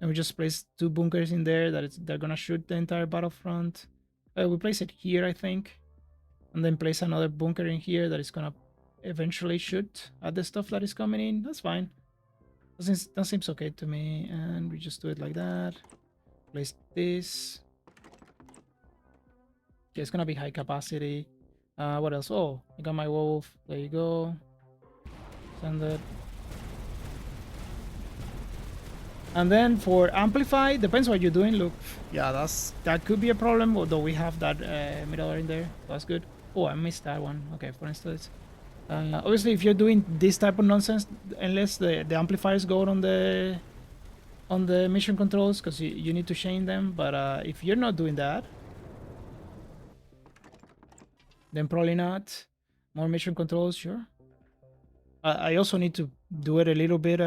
and we just place 2 bunkers in there they're gonna shoot the entire battlefront. We place it here, I think, and then place another bunker in here that is gonna eventually shoot at the stuff that is coming in. That's fine. That seems okay to me, and we just do it like that. Place this. Okay, it's gonna be high capacity. What else? Oh, I got my wolf. There you go. Send it. And then for amplify, depends what you're doing. Look, yeah, that could be a problem. Although we have that middle in there, that's good. Oh, I missed that one. Okay, for instance, obviously if you're doing this type of nonsense, unless the amplifiers go on the mission controls, because you need to chain them. But if you're not doing that, then probably not. More mission controls, sure. I also need to do it a little bit.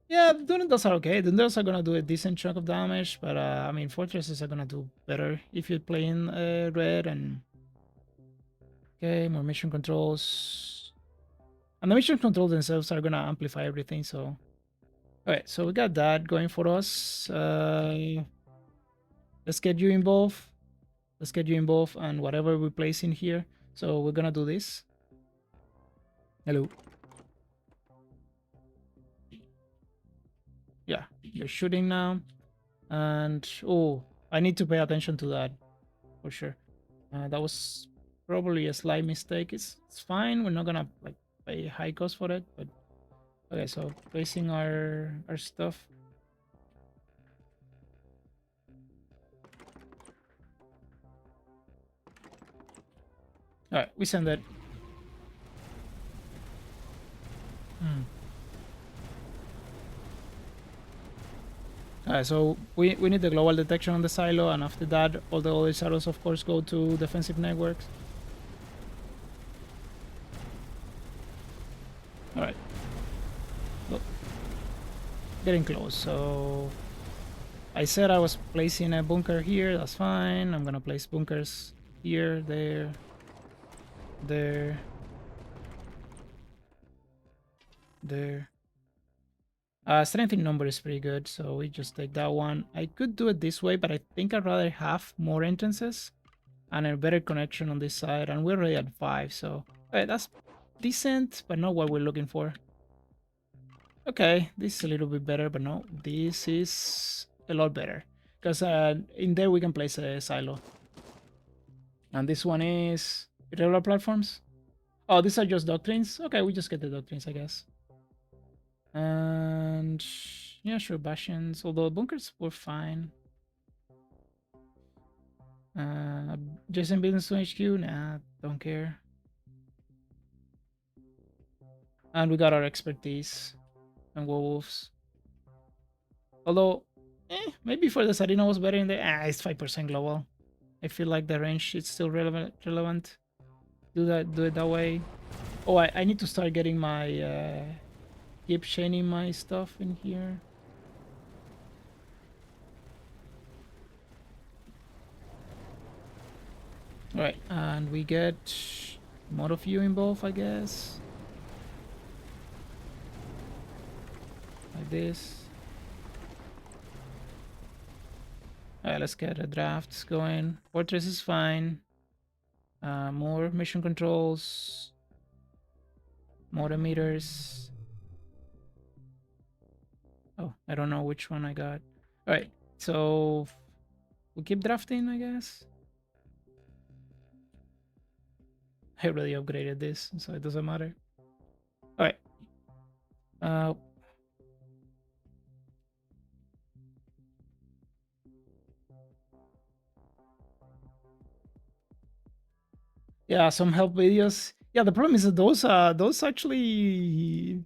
Yeah, Dunendals are okay. Dunendals are gonna do a decent chunk of damage, but I mean, fortresses are gonna do better if you're playing red. And okay, more mission controls, and the mission controls themselves are gonna amplify everything. So, okay, so we got that going for us. Let's get you involved. Let's get you involved, and whatever we place in here. So we're gonna do this. Hello. Yeah, you're shooting now. And oh, I need to pay attention to that for sure. That was probably a slight mistake. It's fine. We're not gonna like pay high cost for it, but okay. So placing our stuff. All right, we send it. Alright, so we need the global detection on the silo, and after that, all the other silos, of course, go to defensive networks. Alright. Look. Getting close, so... I said I was placing a bunker here, that's fine. I'm gonna place bunkers here, there, there, Strength in number is pretty good, so we just take that one. I could do it this way, but I think I'd rather have more entrances and a better connection on this side. And we're already at 5, so that's decent, but not what we're looking for. Okay, this is a little bit better, but no, this is a lot better. Because in there we can place a silo. And this one is irregular platforms. Oh, these are just doctrines? Okay, we just get the doctrines, I guess. And yeah, sure, bastions. Although bunkers were fine. Jason buildings to HQ? Nah, don't care. And we got our expertise and werewolves. Although, maybe for the Sarina was better in the. It's 5% global. I feel like the range is still relevant. Do it that way. Oh, I need to start getting my keep chaining my stuff in here. Alright, and we get more of you involved, I guess. Like this. Alright, let's get the drafts going. Fortress is fine. More mission controls. More emitters. Oh, I don't know which one I got. Alright, so we keep drafting, I guess. I already upgraded this, so it doesn't matter. Alright. Yeah, some help videos. Yeah, the problem is that those actually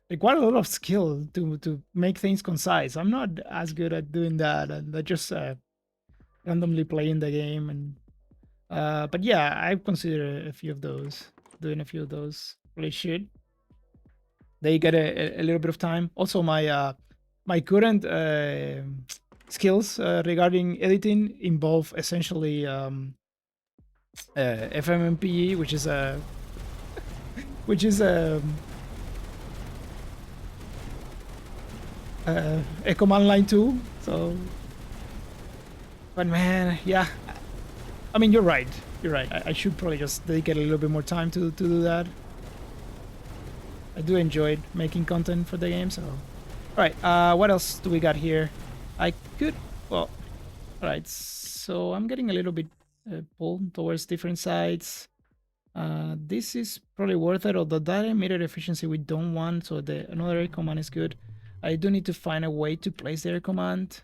require a lot of skill to make things concise. I'm not as good at doing that, and I just randomly playing the game. And but yeah, I consider a few of those. Doing a few of those really should. They get a little bit of time. Also, my current skills regarding editing involve essentially FMMPE, which is a command line tool. So, but man, yeah, I mean, you're right. You're right. I should probably just dedicate a little bit more time to do that. I do enjoy making content for the game. So, all right. What else do we got here? I could. Well, all right. So I'm getting a little bit pulled towards different sides. This is probably worth it, although that emitter efficiency we don't want, so the another air command is good. I do need to find a way to place the air command.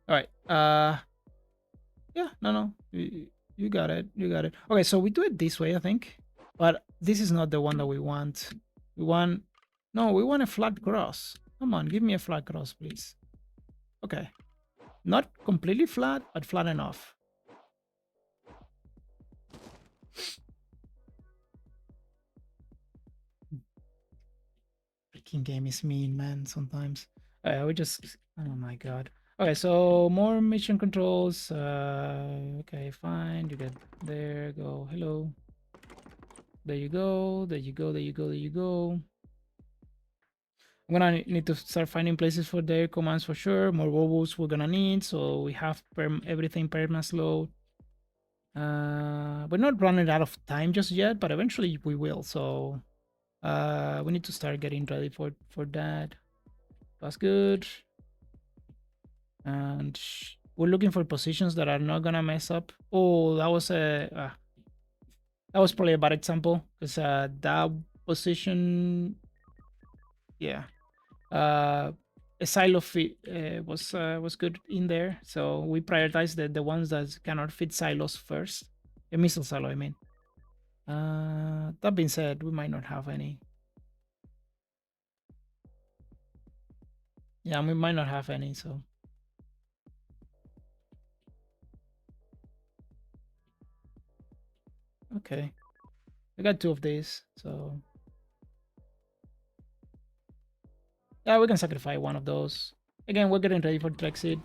All right. Yeah, no. You got it. You got it. Okay, so we do it this way, I think. But this is not the one that we want. We want... No, we want a flat cross. Come on, give me a flat cross, please. Okay. Not completely flat, but flat enough. Freaking game is mean, man, sometimes. We just... Oh my god. Okay, so more mission controls. Okay, fine. You get there. Go. Hello. There you go. There you go. There you go. There you go. I'm gonna need to start finding places for their commands for sure. More robots we're gonna need, so we have everything perma slow. We're not running out of time just yet, but eventually we will. So we need to start getting ready for that. That's good. And we're looking for positions that are not gonna mess up. Oh, that was probably a bad example because that position, yeah, a silo fit was good in there. So we prioritized the ones that cannot fit silos first. A missile silo, I mean. That being said, we might not have any. Yeah, we might not have any, so. Okay. I got 2 of these, so. Yeah, we can sacrifice one of those. Again, we're getting ready for Trexit.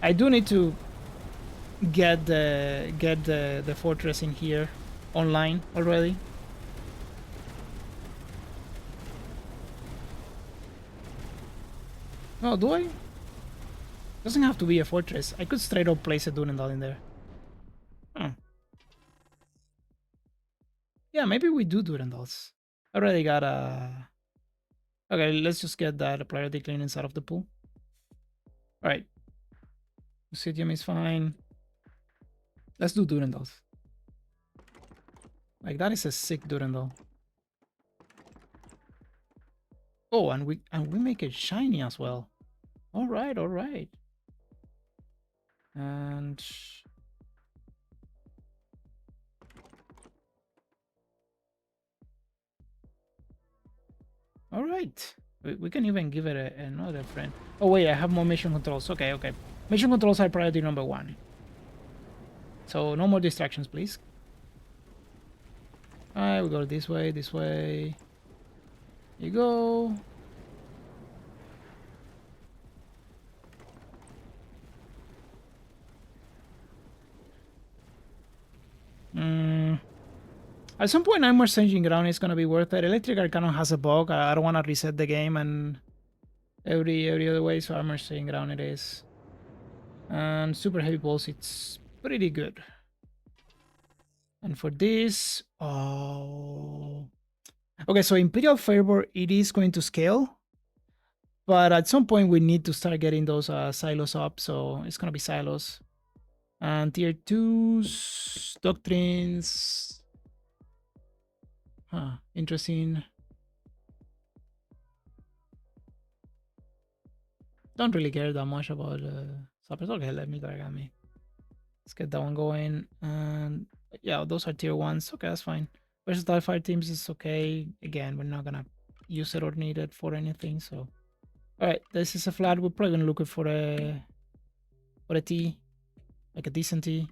I do need to get the fortress in here online already. No, do I? Doesn't have to be a fortress. I could straight up place a Durandal in there. Hmm. Yeah, maybe we do Durandals. I already got a... Okay, let's just get that priority clearance out of the pool. Alright. Obsidian is fine. Let's do Durandals. Like, that is a sick Durandal. Oh, and we make it shiny as well. Alright, alright. And... Alright. We can even give it another friend. Oh wait, I have more mission controls. Okay, okay. Mission controls are priority number 1. So no more distractions, please. Alright, we go this way, this way. Here you go. At some point, Armor Changing Ground is gonna be worth it. Electric Arcanum has a bug. I don't want to reset the game and every other way, so Armor Changing Ground it is. And Super Heavy Balls, it's pretty good. And for this, oh, okay. So Imperial Fervor, it is going to scale, but at some point we need to start getting those silos up. So it's gonna be silos and tier 2s, doctrines. Huh, interesting. Don't really care that much about suppers. Okay, let me drag at me. Let's get that one going. And yeah, those are tier 1s. Okay, that's fine. Versatile fire teams is okay. Again, we're not gonna use it or need it for anything. So, all right, this is a flat. We're probably gonna look for a T, like a decent T.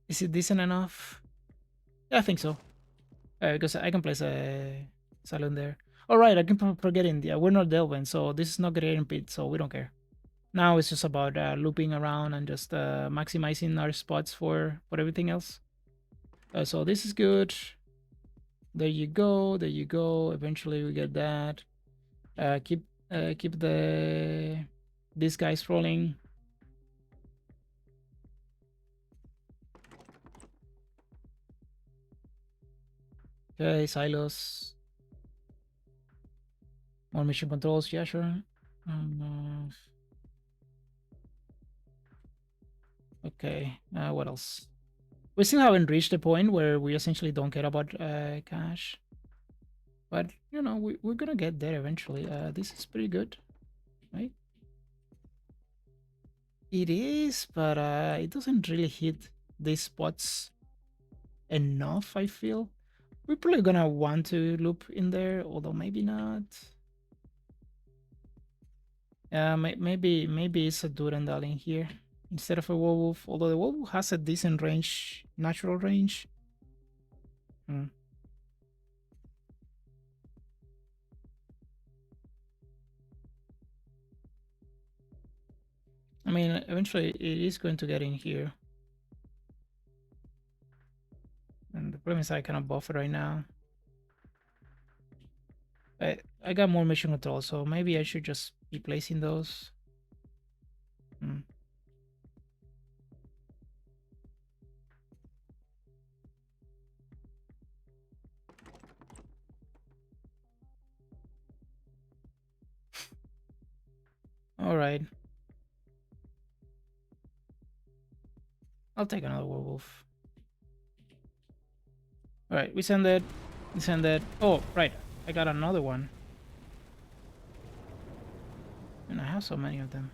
Is it decent enough? Yeah, I think so. Because I can place a silent there. All right, I can forgetting. Yeah, we're not delving, so this is not Great Pit, so we don't care. Now it's just about looping around and just maximizing our spots for everything else. So this is good. There you go. There you go. Eventually we get that. Keep these guys rolling. Okay, silos. More mission controls. Yeah, sure. Okay. What else? We still haven't reached the point where we essentially don't care about cash. But, you know, we're gonna get there eventually. This is pretty good, right? It is, but it doesn't really hit these spots enough, I feel. We're probably gonna want to loop in there, although maybe not. Maybe it's a Durandal in here instead of a Werewolf, although the Werewolf has a decent range, natural range. I mean, eventually it is going to get in here. And the problem is I cannot buff it right now. I got more mission control, so maybe I should just be placing those. All right. I'll take another werewolf. All right, we send it. We send it. Oh, right. I got another one. And I have so many of them.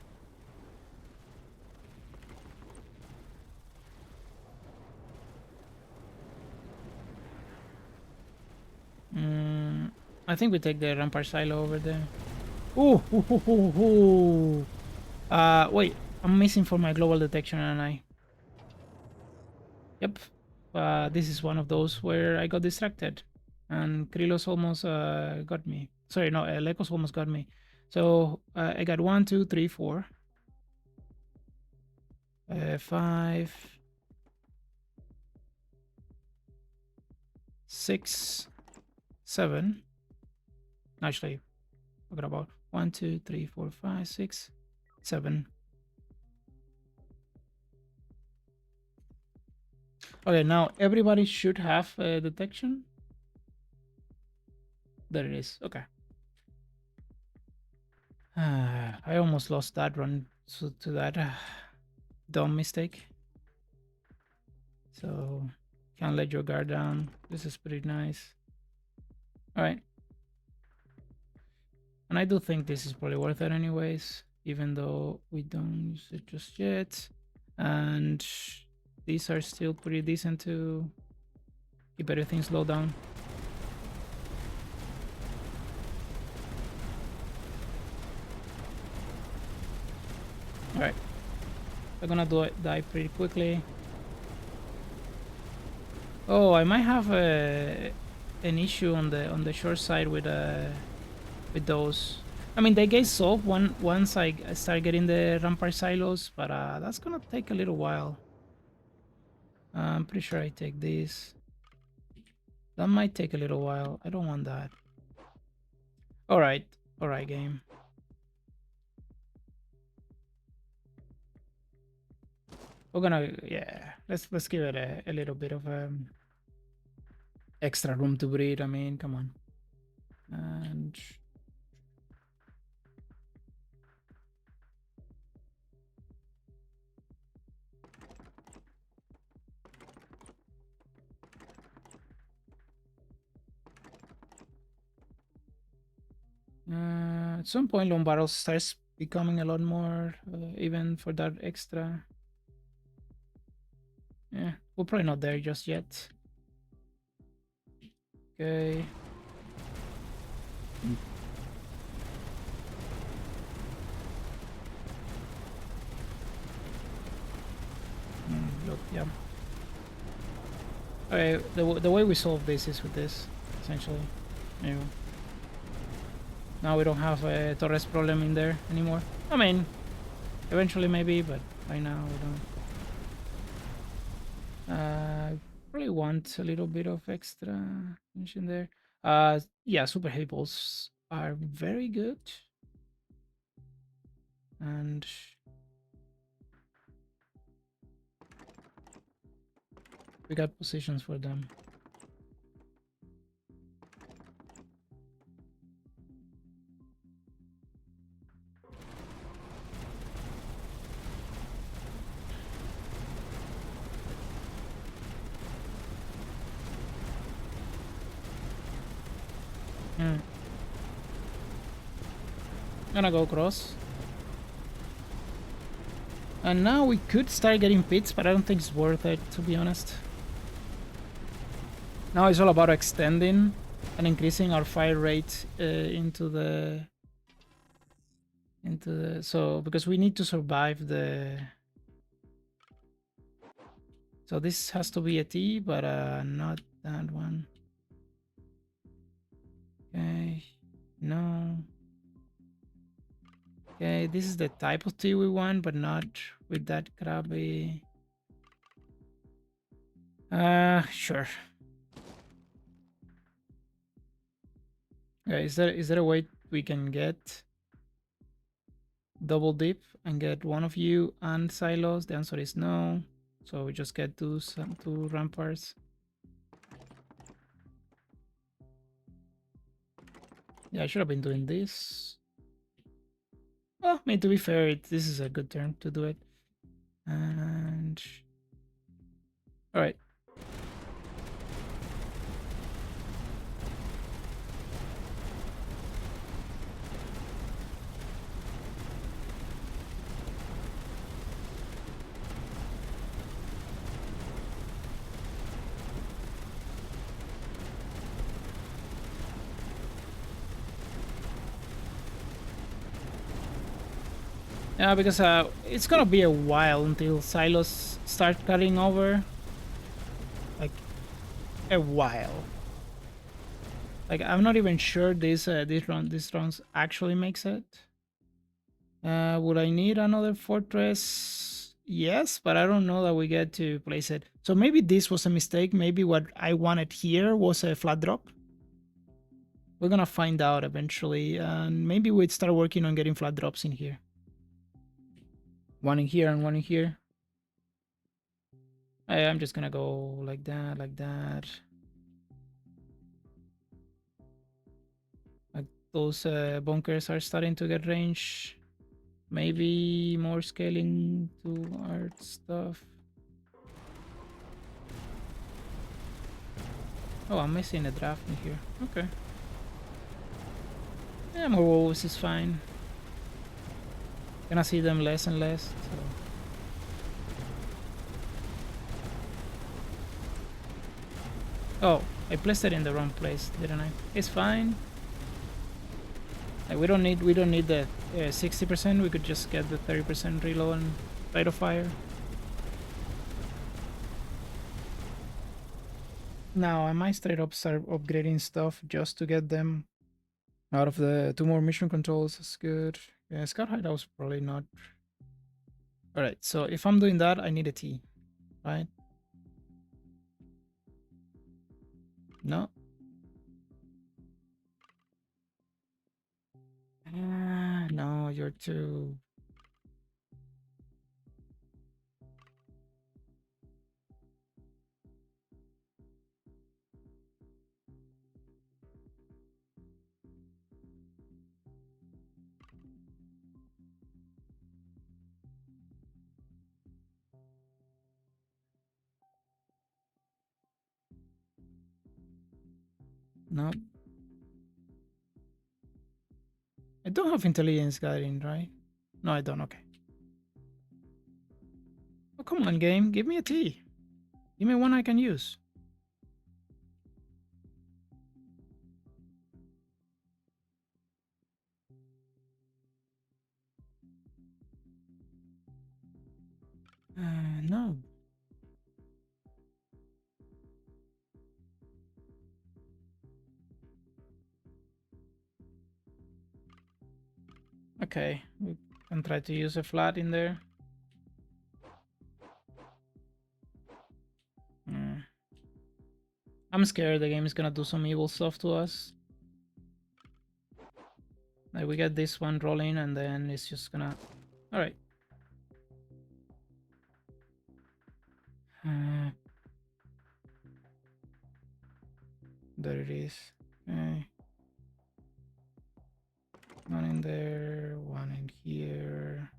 I think we take the rampart silo over there. Ooh, ooh, ooh, ooh, ooh. Wait, I'm missing for my global detection, and I. Yep. This is one of those where I got distracted. And Krilos almost got me. Sorry, no, Lekos almost got me. So I got 1, 2, 3, 4, 5, 6, 7. Actually, forgot about 1, 2, 3, 4, 5, 6, 7. Okay, now everybody should have detection. There it is. Okay. I almost lost that run to that dumb mistake. So can't let your guard down. This is pretty nice. All right. And I do think this is probably worth it anyways, even though we don't use it just yet. And these are still pretty decent to keep everything slowed down. All right. I'm gonna die pretty quickly. Oh, I might have an issue on the short side with those. I mean, they get solved once I start getting the rampart silos, but that's gonna take a little while. I'm pretty sure I take this. That might take a little while. I don't want that. All right, game. We're gonna, yeah. Let's give it a little bit of extra room to breathe. I mean, come on. And at some point, Lombardo starts becoming a lot more even for that extra. Yeah, we're probably not there just yet. Okay. Look, yeah. Okay, the way we solve this is with this, essentially. Yeah. Now we don't have a Torres problem in there anymore. I mean, eventually maybe, but right now we don't. Probably want a little bit of extra tension there. Yeah, super heavy balls are very good. And we got positions for them. Hmm. Gonna go cross. And now we could start getting pits, but I don't think it's worth it, to be honest. Now it's all about extending and increasing our fire rate into the so because we need to survive the. So this has to be a T, but not that one. Okay, no. Okay, this is the type of T we want, but not with that crabby. Sure. Okay, is there a way we can get double dip and get one of you and silos? The answer is no. So we just get two ramparts. Yeah, I should have been doing this. Well, I mean, to be fair, this is a good turn to do it. And all right. Yeah, because it's gonna be a while until silos start cutting over. Like a while. Like, I'm not even sure these rounds actually makes it. Would I need another fortress? Yes, but I don't know that we get to place it. So maybe this was a mistake. Maybe what I wanted here was a flat drop. We're gonna find out eventually, and maybe we'd start working on getting flat drops in here. One in here and one in here. I'm just gonna go like that, like that. Like those bunkers are starting to get range. Maybe more scaling to art stuff. Oh, I'm missing a draft in here. Okay. Yeah, more wolves is fine. Gonna see them less and less. So. Oh, I placed it in the wrong place, didn't I? It's fine. Like, we don't need the 60%. We could just get the 30% reload and rate of fire. Now I might straight up start upgrading stuff just to get them out of the 2 more mission controls. That's good. Yeah, Scout Hideout's probably not. Alright, so if I'm doing that, I need a T, right? No. No, you're too. No. I don't have intelligence guiding, right? No, I don't. Okay. Oh, come on, game. Give me a T. Give me one I can use. No. Okay. We can try to use a flat in there. I'm scared the game is gonna do some evil stuff to us. Like, we get this one rolling and then it's just gonna... Alright. There it is. Okay. One in there, one in here.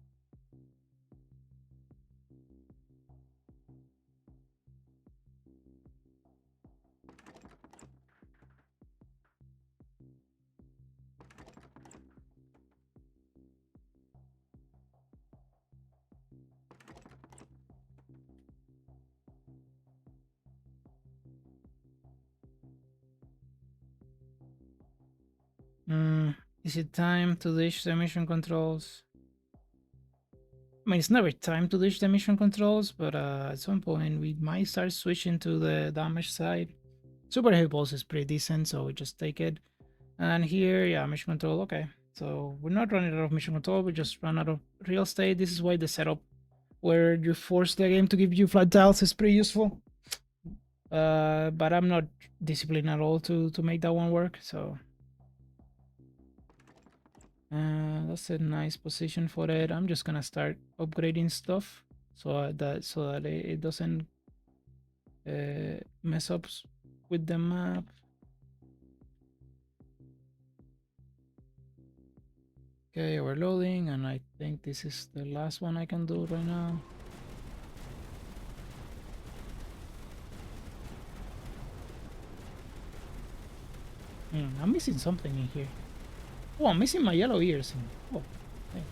Is it time to ditch the mission controls? I mean, it's never time to ditch the mission controls, but at some point we might start switching to the damage side. Super heavy pulse is pretty decent, so we just take it. And here, yeah, mission control, okay. So we're not running out of mission control, we just run out of real estate. This is why the setup where you force the game to give you flat tiles is pretty useful. But I'm not disciplined at all to make that one work, so that's a nice position for it. I'm just gonna start upgrading stuff so that it doesn't mess up with the map. Okay, we're loading, and I think this is the last one I can do right now. I'm missing something in here. Oh, I'm missing my yellow ears. Oh, okay.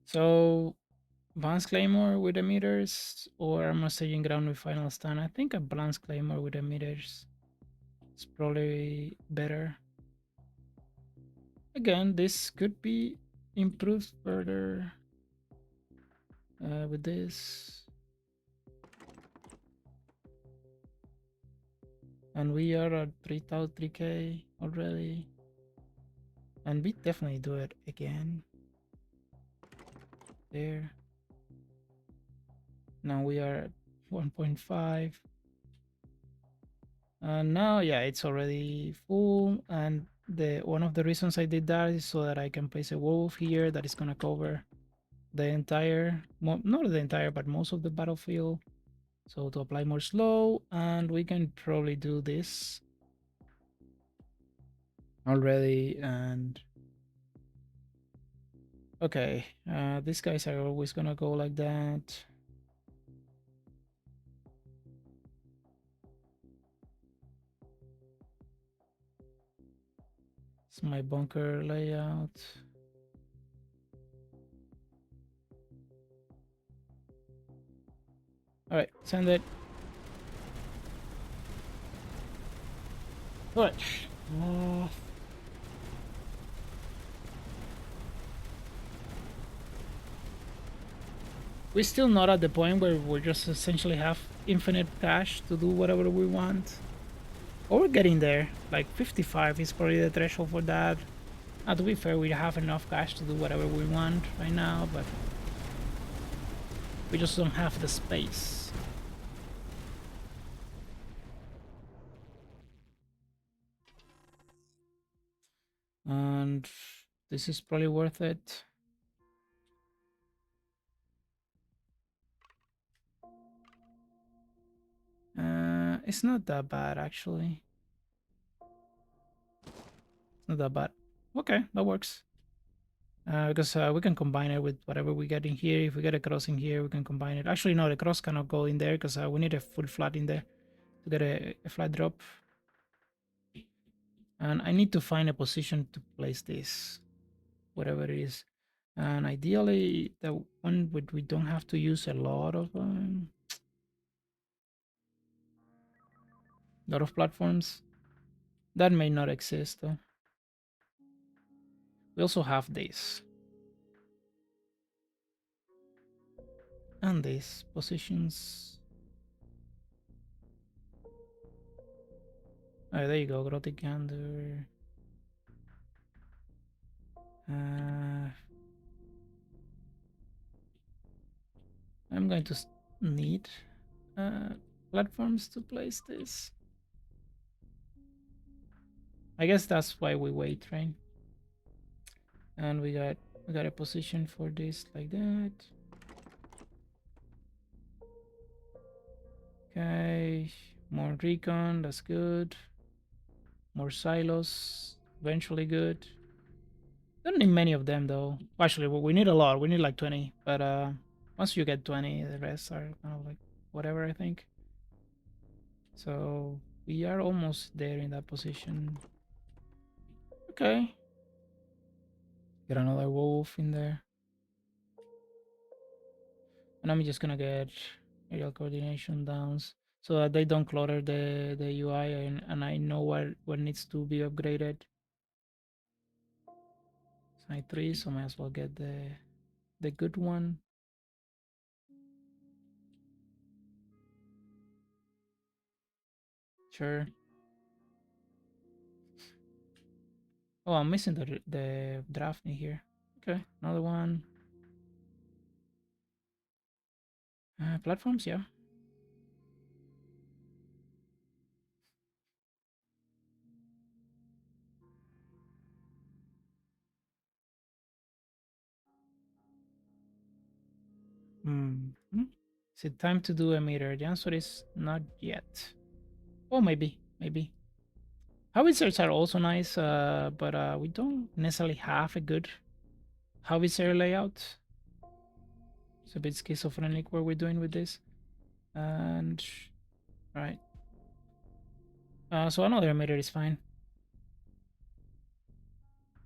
So Balance Claymore with emitters or Armor Staging Ground with Final Stand? I think a Balance Claymore with emitters is probably better. Again, this could be improved further with this. And we are at 3,003k already. And we definitely do it again. There. Now we are at 1.5. And now, yeah, it's already full. And the one of the reasons I did that is so that I can place a wolf here that is gonna cover the entire, not the entire, but most of the battlefield. So to apply more slow, and we can probably do this already. And okay, these guys are always gonna go like that. It's my bunker layout. All right, send it. All right. We're still not at the point where we just essentially have infinite cash to do whatever we want. Or we're getting there. Like 55 is probably the threshold for that. Now, to be fair, we have enough cash to do whatever we want right now, but we just don't have the space. And this is probably worth it. It's not that bad, actually. It's not that bad. Okay, that works. Because we can combine it with whatever we get in here. If we get a cross in here, we can combine it. Actually, no, the cross cannot go in there because we need a full flat in there to get a flat drop. And I need to find a position to place this, whatever it is. And ideally, the one where we don't have to use lot of platforms. That may not exist though. We also have this. And these positions. Oh, there you go, Grothic Gander. I'm going to need platforms to place this. I guess that's why we wait, right? And we got a position for this like that. Okay, more recon, that's good. More silos, eventually good. Don't need many of them though. Actually, we need a lot. We need like 20. But once you get 20, the rest are kind of like whatever, I think. So we are almost there in that position. Okay. Get another wolf in there. And I'm just gonna get aerial coordination downs so that they don't clutter the UI and I know what needs to be upgraded. Side 3, so might as well get the good one. Sure. Oh, I'm missing the draft in here. Okay, another one. Platforms, yeah. Is it time to do a meter? The answer is not yet. Oh, maybe. Howitzers are also nice, but we don't necessarily have a good howitzer layout. It's a bit schizophrenic what we're doing with this. And right. So another emitter is fine.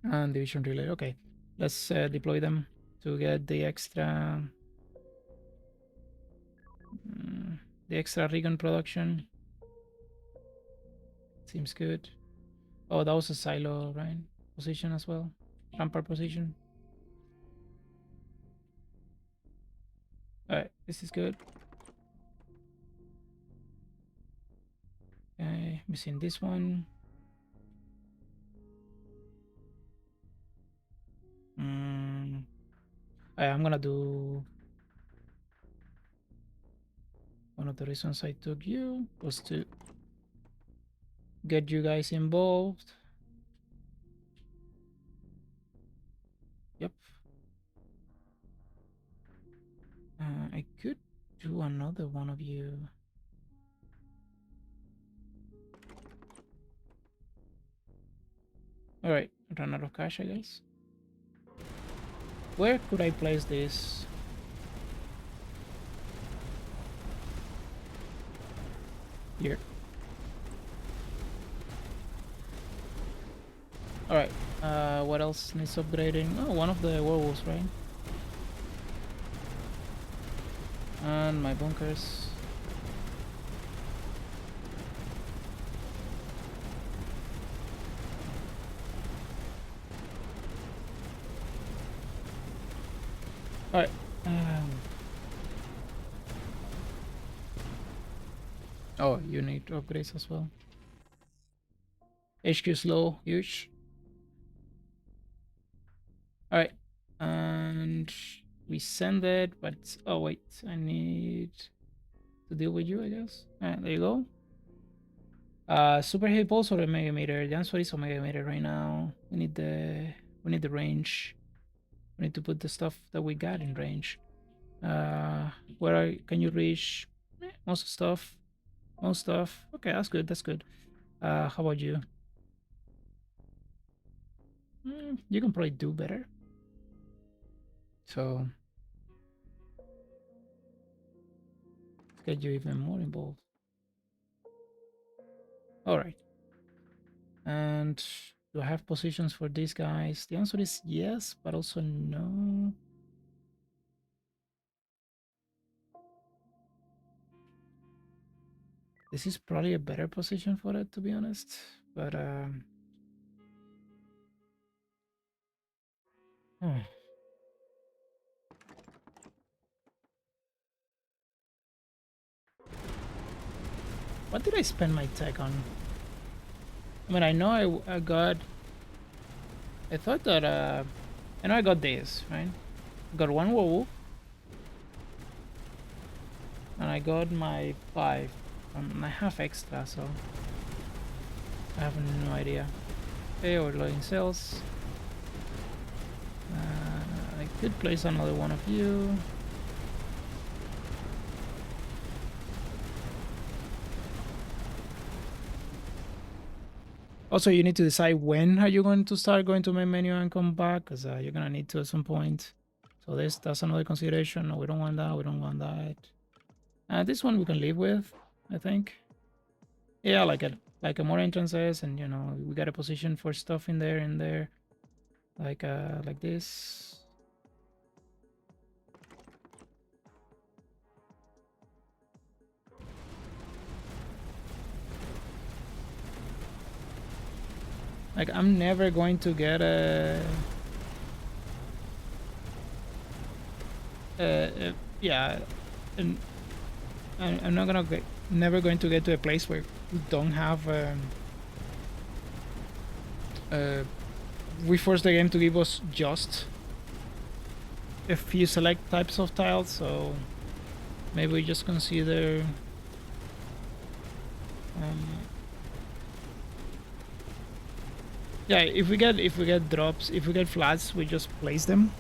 And division relay. Okay. Let's deploy them to get the extra The extra recon production seems good. Oh, that was a silo, right? Position as well. Rampart position. Alright, this is good. Okay, missing this one. Mm. I'm gonna do one of the reasons I took you was to get you guys involved. Yep. I could do another one of you. Alright, run out of cash, I guess. Where could I place this? Here. Alright. What else needs upgrading? Oh, one of the werewolves, right? And my bunkers. Alright. Oh, you need upgrades as well. HQ slow, huge. Alright. And we send it, but oh wait, I need to deal with you, I guess. Alright, there you go. Super heavy pulse or Omega meter? The answer is Omega meter right now. We need the range. We need to put the stuff that we got in range. Can you reach most stuff? Most stuff. Okay, that's good. That's good. How about you? You can probably do better. So let's get you even more involved. All right. And do I have positions for these guys? The answer is yes, but also no. This is probably a better position for it, to be honest. But hmm. What did I spend my tech on? I mean, I know I got. I thought that I know I got this, right? Got one werewolf, and I got my 5. I have extra, so I have no idea. Okay, overloading cells. I could place another one of you. Also, you need to decide when are you going to start going to main menu and come back, because you're gonna need to at some point. So that's another consideration. No, we don't want that. We don't want that. This one we can live with, I think. Yeah, like a more entrances, and we got a position for stuff in there, like this. Like I'm never going to get yeah, and I'm not gonna get never going to get to a place where we don't have we force the game to give us just a few select types of tiles, so maybe we just consider yeah, if we get drops, if we get flats, we just place them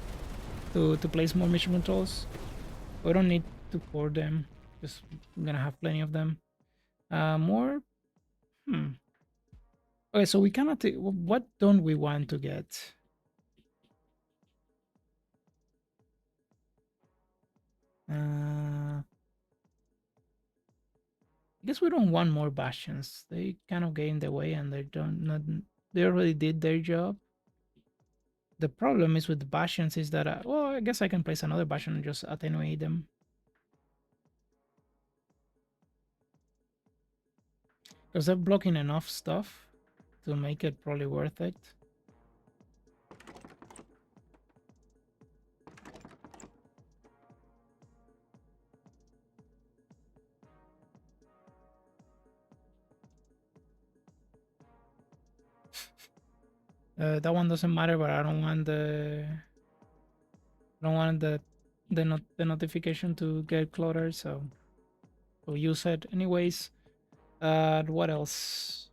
to place more mission controls. We don't need to pour them, because we're gonna have plenty of them. More. Okay, so we cannot. What don't we want to get? I guess we don't want more bastions. They kind of get in the way, and they don't. Not, they already did their job. The problem is with the bastions is that well, I guess I can place another bastion and just attenuate them. Because they're blocking enough stuff to make it probably worth it. That one doesn't matter, but I don't want the notification to get cluttered, so we'll use it anyways. What else?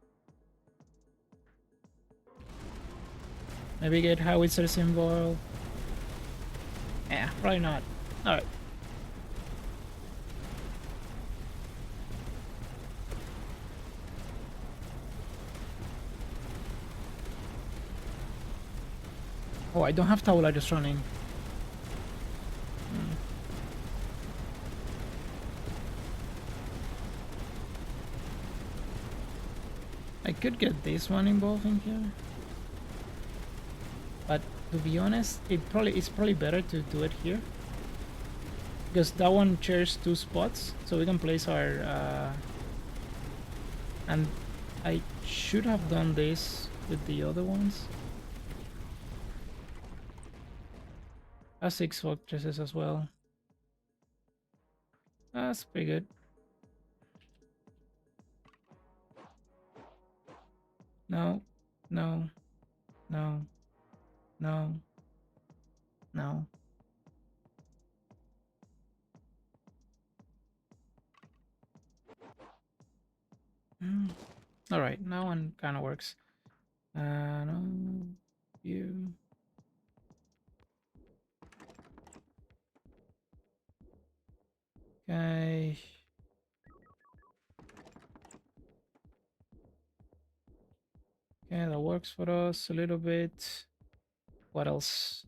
Maybe get howitzers involved. Yeah, probably not. All right. Oh, I don't have Taula just running. I could get this one involved in here. But to be honest, it's probably better to do it here. Because that one shares 2 spots, so we can place our and I should have done this with the other ones. 6 fortresses as well. That's pretty good. No, no, no, no, no. All right, now one kind of works. No, you. Okay. Okay, that works for us a little bit. What else?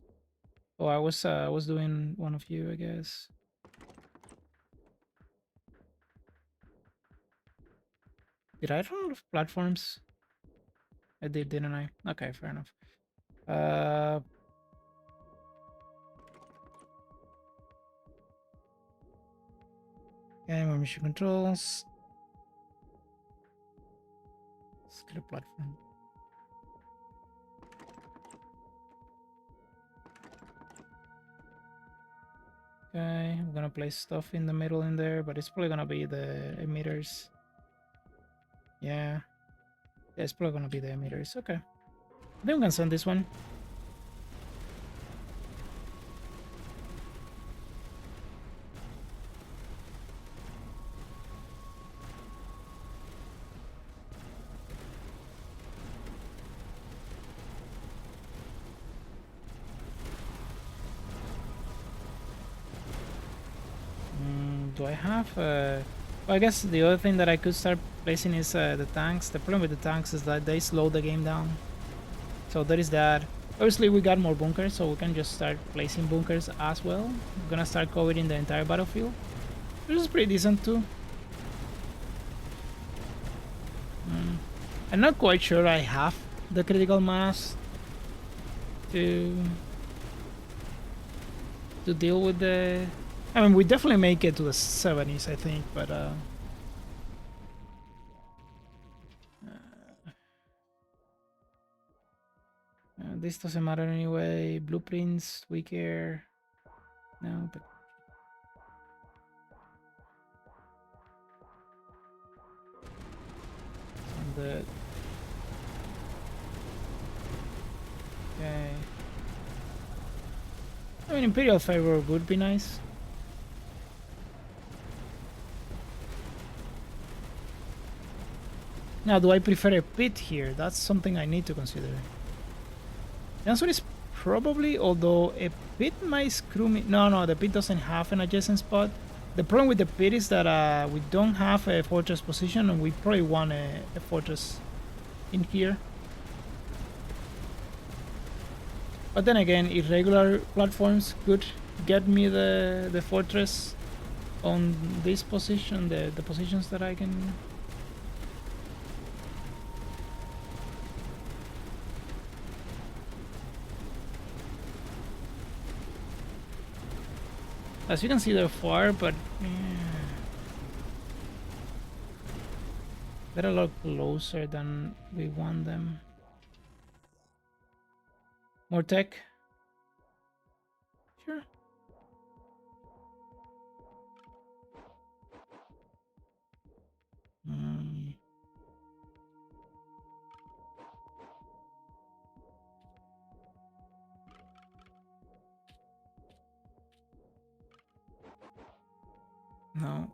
Oh, I was doing one of you, I guess. Did I run out of platforms? I did, didn't I? Okay, fair enough. Okay, more mission controls. Let's get a platform. Okay, I'm gonna place stuff in the middle in there, but it's probably gonna be the emitters. Yeah. It's probably gonna be the emitters. Okay. I think we can send this one. Do I have... well, I guess the other thing that I could start placing is the tanks. The problem with the tanks is that they slow the game down. So there is that. Obviously we got more bunkers, so we can just start placing bunkers as well. I'm gonna start covering the entire battlefield, which is pretty decent too. I'm not quite sure I have the critical mass to deal with the... I mean, we definitely make it to the 70s, I think, but this doesn't matter anyway. Blueprints, we care. No, but the... Okay. I mean, Imperial Favor would be nice. Now, do I prefer a pit here? That's something I need to consider. The answer is probably, although a pit might screw me. No, the pit doesn't have an adjacent spot. The problem with the pit is that we don't have a fortress position, and we probably want a fortress in here. But then again, irregular platforms could get me the fortress on this position, the positions that I can... As you can see, they're far, but They're a lot closer than we want them. More tech? Sure. Mm, no.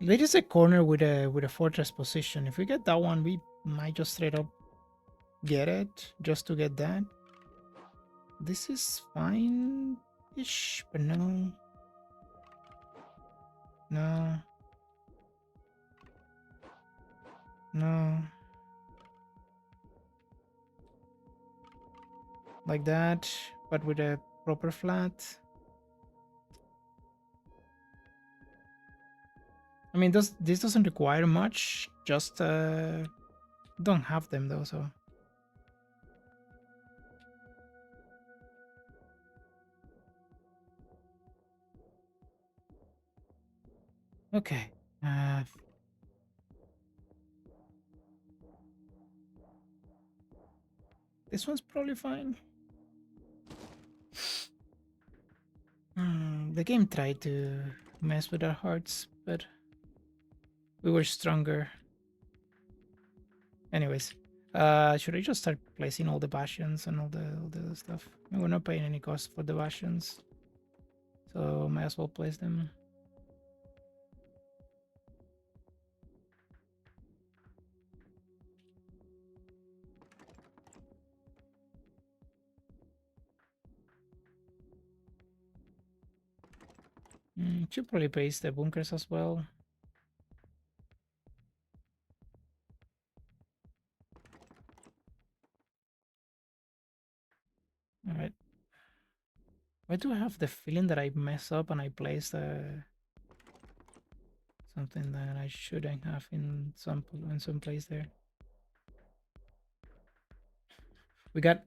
There is a corner with a fortress position. If we get that one, we might just straight up get it just to get that. This is fine-ish, but no. No. No. Like that, but with a proper flat. I mean, this doesn't require much. Just don't have them though, so. Okay. This one's probably fine. The game tried to mess with our hearts, but we were stronger. Anyways, should I just start placing all the bastions and all the other stuff? We're not paying any cost for the bastions, so might as well place them. Should probably place the bunkers as well. All right. Why do I have the feeling that I mess up and I placed something that I shouldn't have in some place there? We got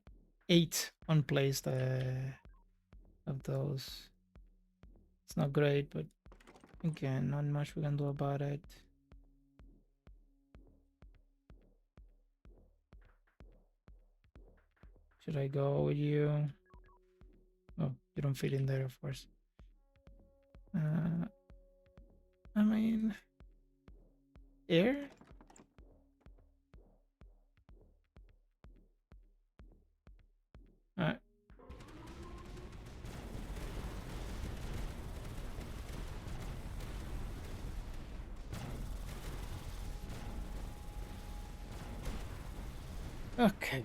8 unplaced of those. It's not great, but again, not much we can do about it. Should I go with you? Oh, you don't fit in there, of course. I mean, air? Alright. Okay.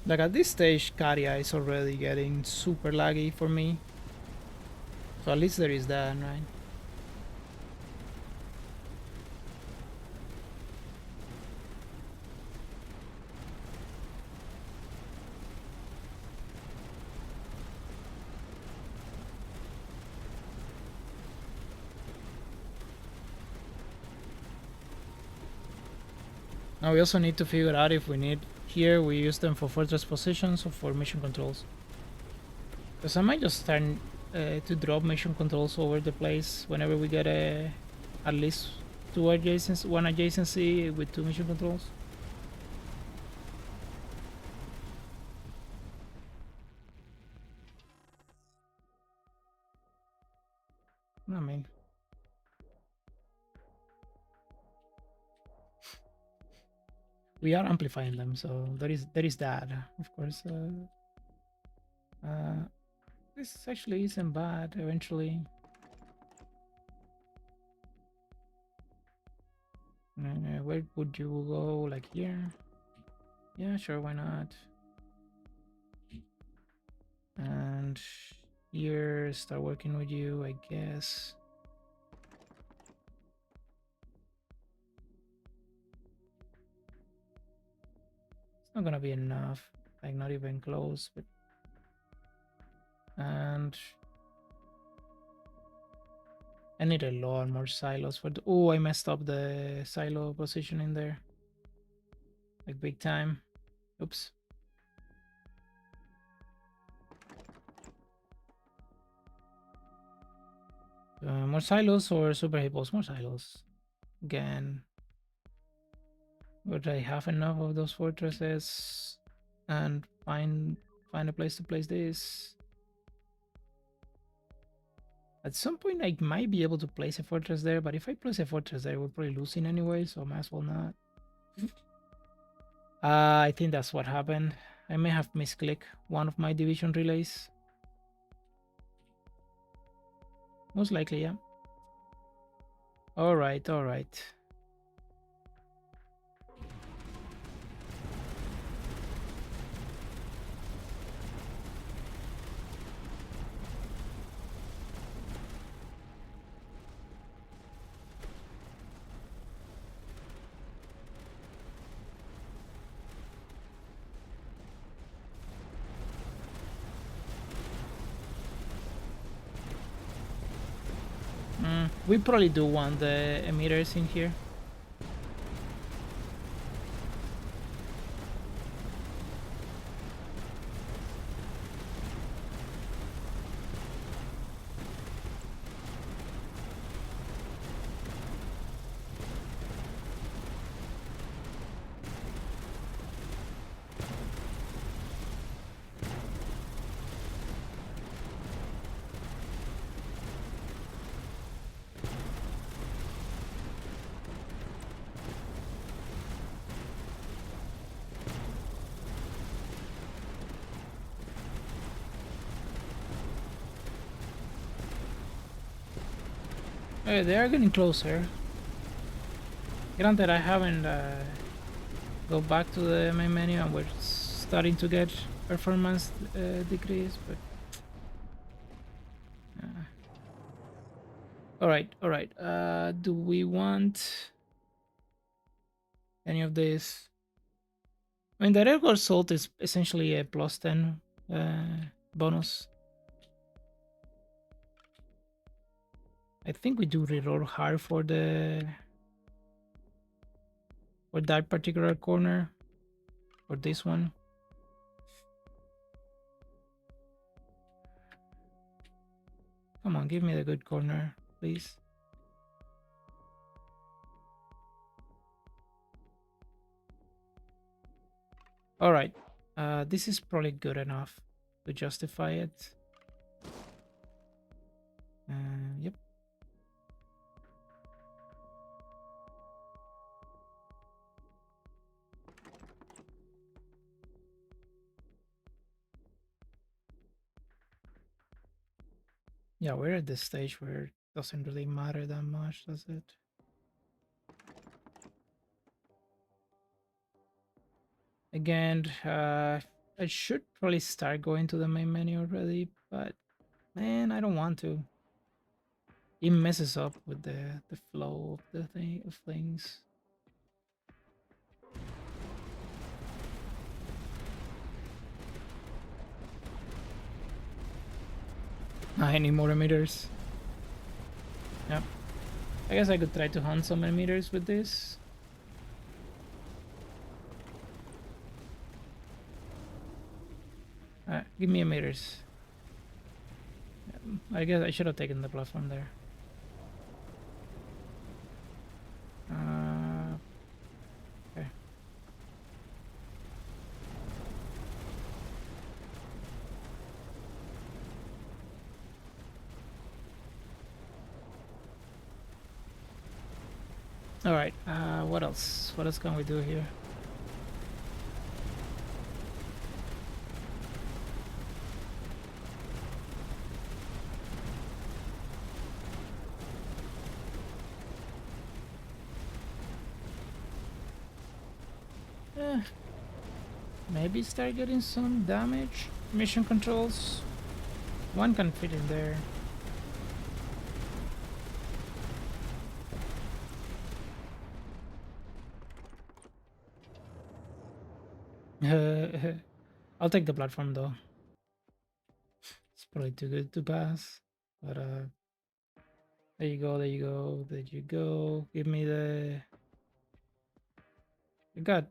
Like at this stage, Karia is already getting super laggy for me. So at least there is that, right? Now we also need to figure out if we need here we use them for fortress positions or for mission controls. Because I might just start to drop mission controls over the place whenever we get at least one adjacency with 2 mission controls. I mean, we are amplifying them, so there is that, of course. This actually isn't bad. Eventually, where would you go? Like here? Yeah, sure. Why not? And here, start working with you, I guess. It's not gonna be enough. Like not even close, but and I need a lot more silos for the. Oh, I messed up the silo position in there. like big time. Oops. More silos or super hippos? More silos. Again, would I have enough of those fortresses and find a place to place this? At some point, I might be able to place a fortress there, but if I place a fortress there, we're probably losing anyway, so I might as well not. I think that's what happened. I may have misclicked one of my division relays. Most likely, yeah. All right, all right. We probably do want the emitters in here. Okay, they are getting closer. Granted, I haven't go back to the main menu and we're starting to get performance decrease, but all right, all right. Do we want any of this? I mean, the regular salt is essentially a plus 10 bonus. I think we do reroll hard for that particular corner, or this one. Come on, give me the good corner, please. All right, this is probably good enough to justify it. Yep. Yeah, we're at this stage where it doesn't really matter that much, does it? Again, I should probably start going to the main menu already, but man, I don't want to. It messes up with the flow of the thing of things. I need more emitters. Yep. I guess I could try to hunt some emitters with this. Give me emitters. I guess I should have taken the platform there. Okay. All right. What else? What else can we do here? Maybe start getting some damage. Mission controls. One can fit in there. I'll take the platform though. It's probably too good to pass. But there you go, there you go, there you go. Give me the. You got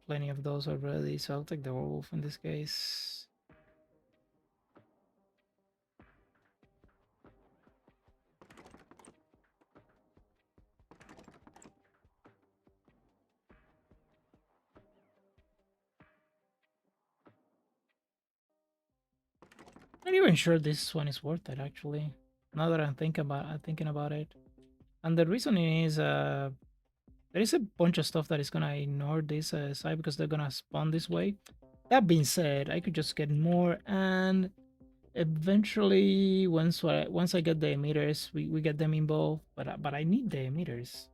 plenty of those already, so I'll take the werewolf in this case. Not even sure this one is worth it actually. Now that I'm thinking about it. And the reason is there is a bunch of stuff that is gonna ignore this side because they're gonna spawn this way. That being said, I could just get more, and eventually once I get the emitters, we get them involved. But I need the emitters.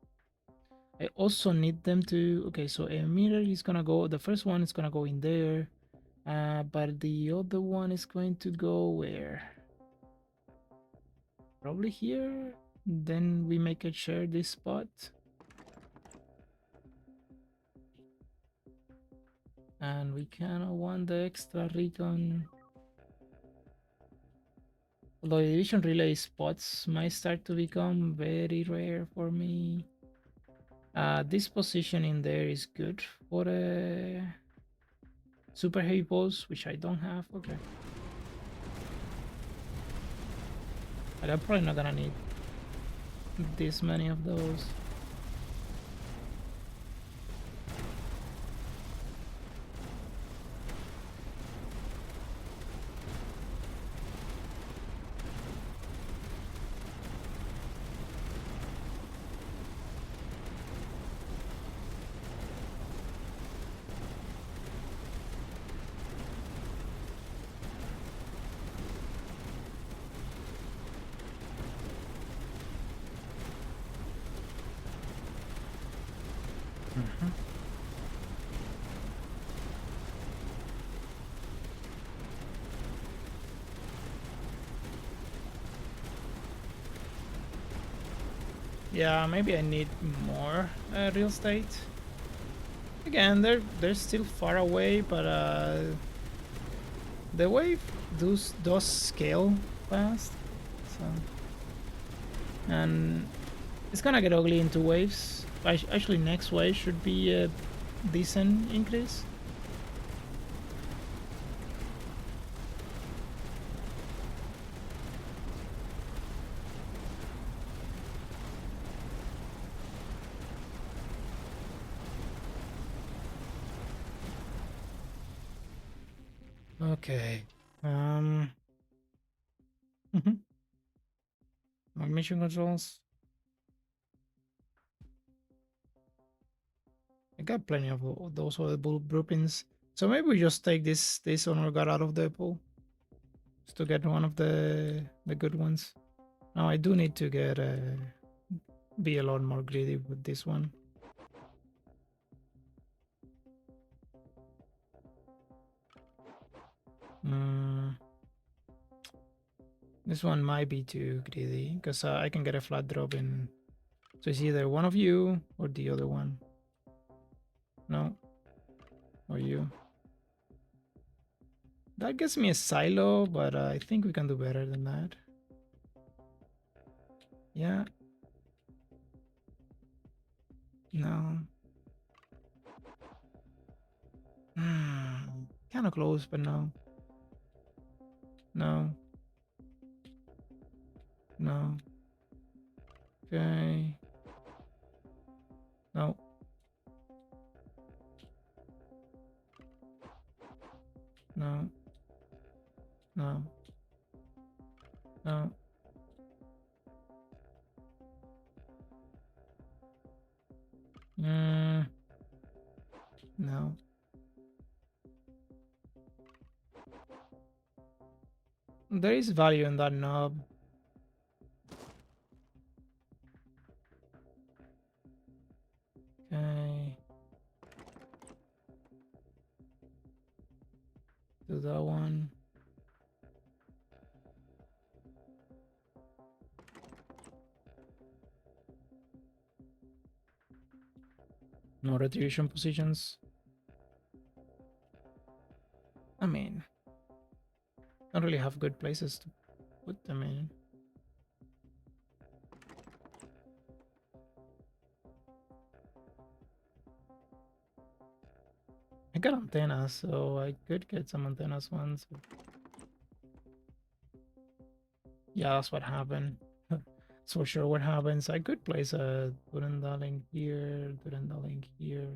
I also need them to. Okay, so emitter is gonna go. The first one is gonna go in there, but the other one is going to go where? Probably here. Then we make it share this spot. And we kind of want the extra recon. Although the division relay spots might start to become very rare for me. This position in there is good for a super heavy pulse, which I don't have. Okay. Like, I'm probably not gonna need this many of those. Mhm. Yeah, maybe I need more real estate. Again, they're still far away, but the wave does scale fast. So, and it's gonna get ugly in 2 waves. Actually, next wave should be a decent increase. Okay. Mhm. My mission controls. I got plenty of those other blueprints. So maybe we just take this honor guard out of the pool, just to get one of the good ones. Now I do need to get be a lot more greedy with this one. Mm, this one might be too greedy because I can get a flat drop in. So it's either one of you or the other one. No, or you. That gets me a silo, but I think we can do better than that. Yeah. No. Kind of close, but no. No. No. Okay. No. No. No. No. Mm, no. There is value in that knob. Okay. Do that one. No retribution positions. I mean, don't really have good places to put them in. got antennas, so I could get some antennas once. Yeah, that's what happened. That's for sure what happens. I could place a Durandalink here, Durandalink here.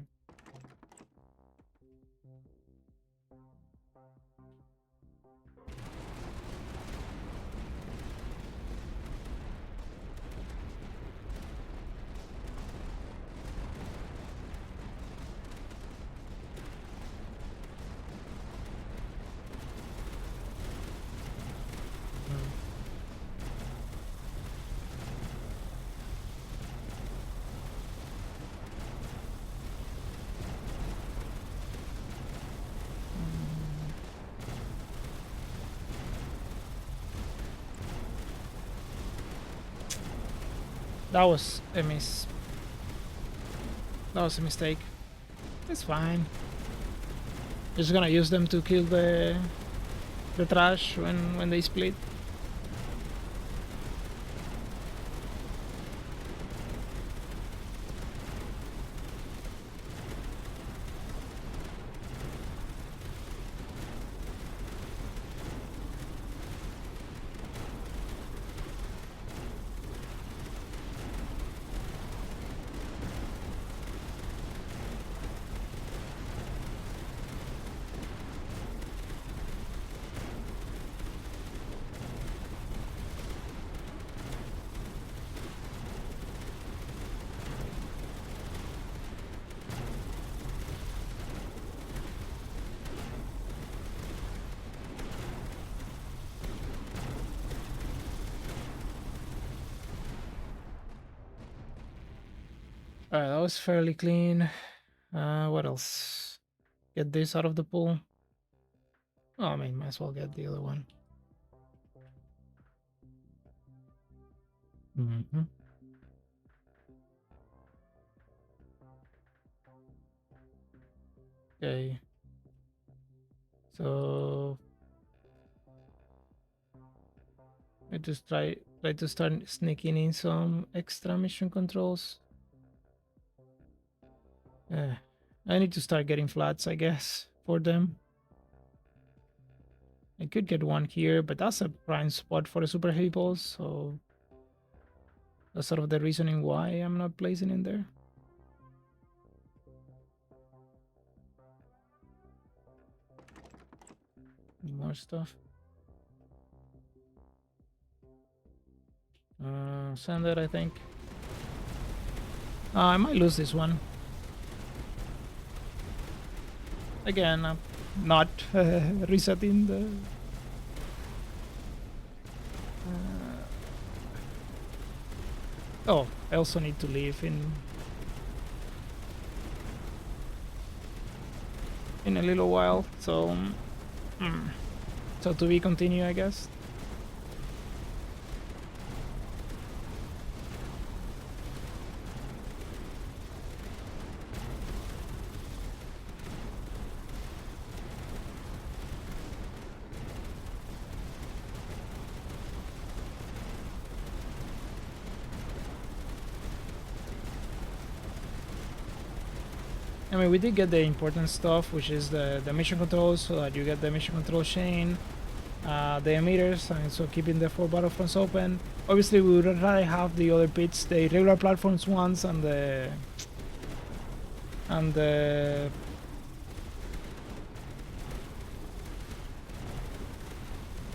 Mm. That was a That was a mistake. It's fine. Just gonna use them to kill the trash when they split. Alright, that was fairly clean. What else? Get this out of the pool. Oh, I mean, might as well get the other one. Mm-hmm. Okay. So I just try to start sneaking in some extra mission controls. I need to start getting flats, I guess, for them. I could get one here, but that's a prime spot for the super heavy balls, so that's sort of the reasoning why I'm not placing in there. More stuff. Send it, I think. I might lose this one. Again, I'm not resetting the... Oh, I also need to leave in a little while, so... So to be continue, I guess. I mean, we did get the important stuff, which is the mission controls, so that you get the mission control chain, the emitters, and so keeping the 4 battlefronts open. Obviously, we would rather have the other pits, the regular platforms ones, and the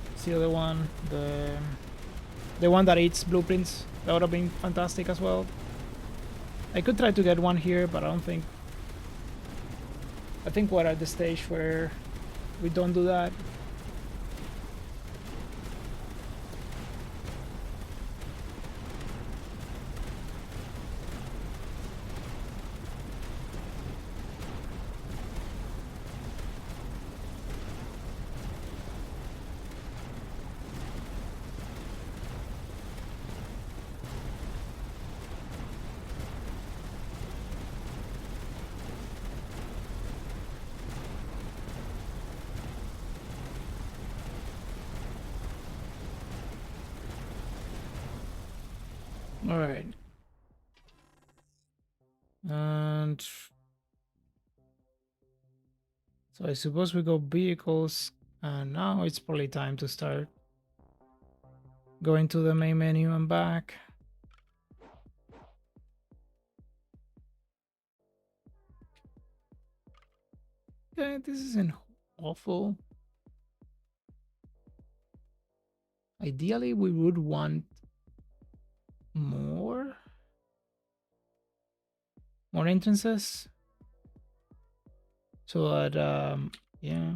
what's the other one, the one that eats blueprints. That would have been fantastic as well. I could try to get one here, but I don't think. I think we're at the stage where we don't do that. All right. And So I suppose we go vehicles, and now it's probably time to start going to the main menu and back. Okay, this isn't awful. Ideally, we would want more entrances, so that yeah,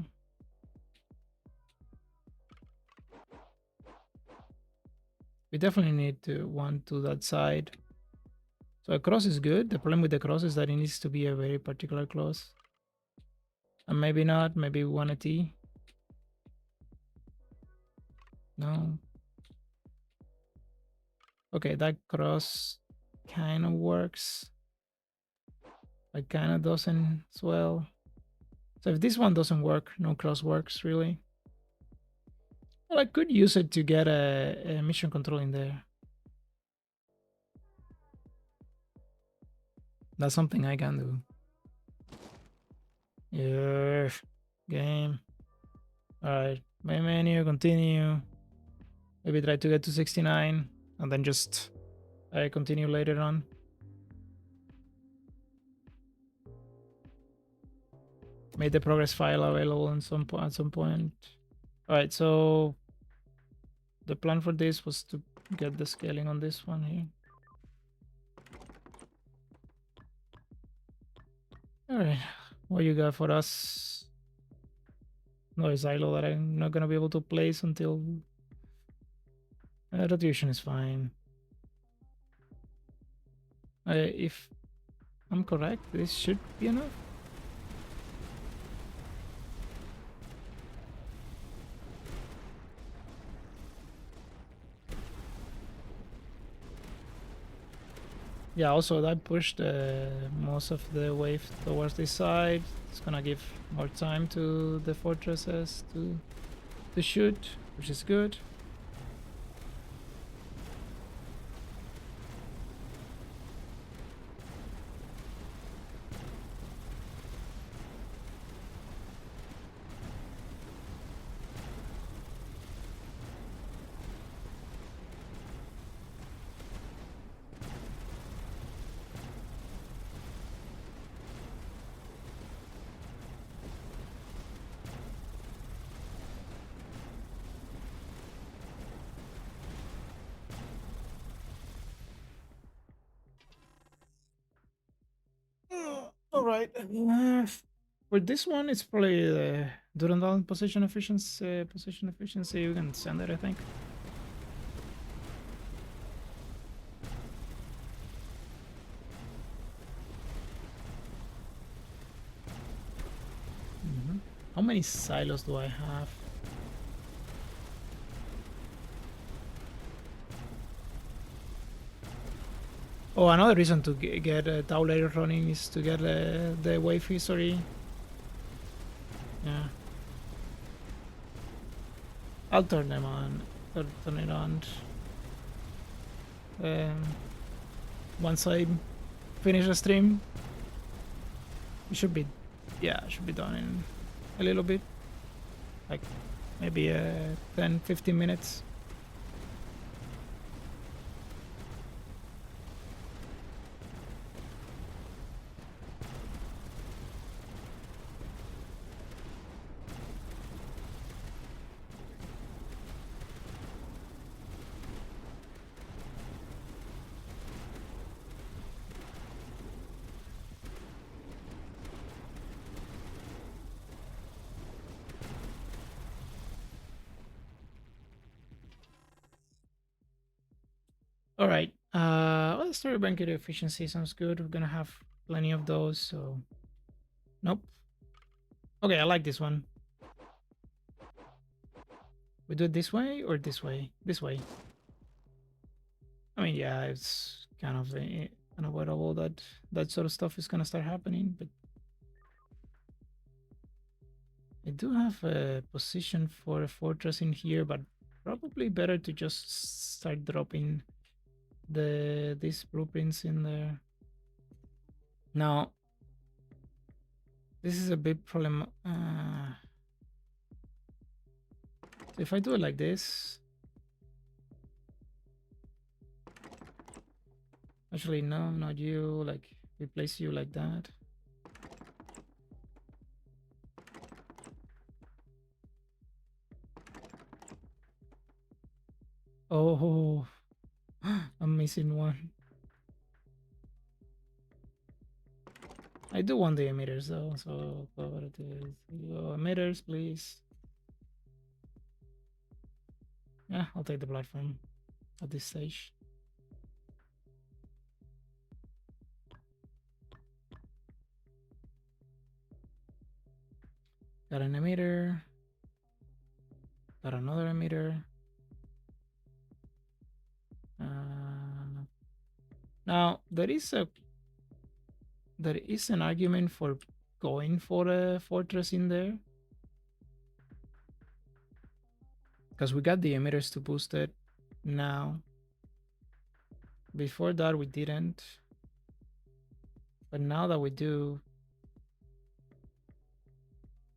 we definitely need to one to that side. So a cross is good. The problem with the cross is that it needs to be a very particular cross, and maybe not. Maybe we want a T. No. Okay, that cross kind of works. It kind of doesn't as well. So if this one doesn't work, no cross works really. Well, I could use it to get a mission control in there. That's something I can do. Yeah, game. All right, main menu, continue. Maybe try to get to 69 and then just continue later on. Made the progress file available at some point. All right, so the plan for this was to get the scaling on this one here. All right, what you got for us? No silo that I'm not gonna be able to place until rotation is fine. If I'm correct, this should be enough. Yeah, also that pushed most of the wave towards this side. It's gonna give more time to the fortresses to shoot, which is good. All right. For this one, it's probably Durandal position efficiency. Position efficiency. You can send it, I think. How many silos do I have? Oh, another reason to get a Tau later running is to get the wave history. Yeah. I'll turn them on. Turn it on. Once I finish the stream, it should be, yeah, it should be done in a little bit. Like maybe 10-15 minutes. All right. Well, story banquet efficiency sounds good. We're gonna have plenty of those. So, nope. Okay, I like this one. We do it this way or this way? This way. I mean, yeah, it's kind of unavoidable that that sort of stuff is gonna start happening, but I do have a position for a fortress in here, but probably better to just start dropping these blueprints in there. Now, This is a big problem. So if I do it like this, actually, no, not you. Like replace you like that. Oh, I'm missing one. I do want the emitters though, so what it is. Emitters, please. Yeah, I'll take the platform at this stage. Got an emitter. Got another emitter. Now there is an argument for going for a fortress in there because we got the emitters to boost it now. Before that we didn't, but now that we do,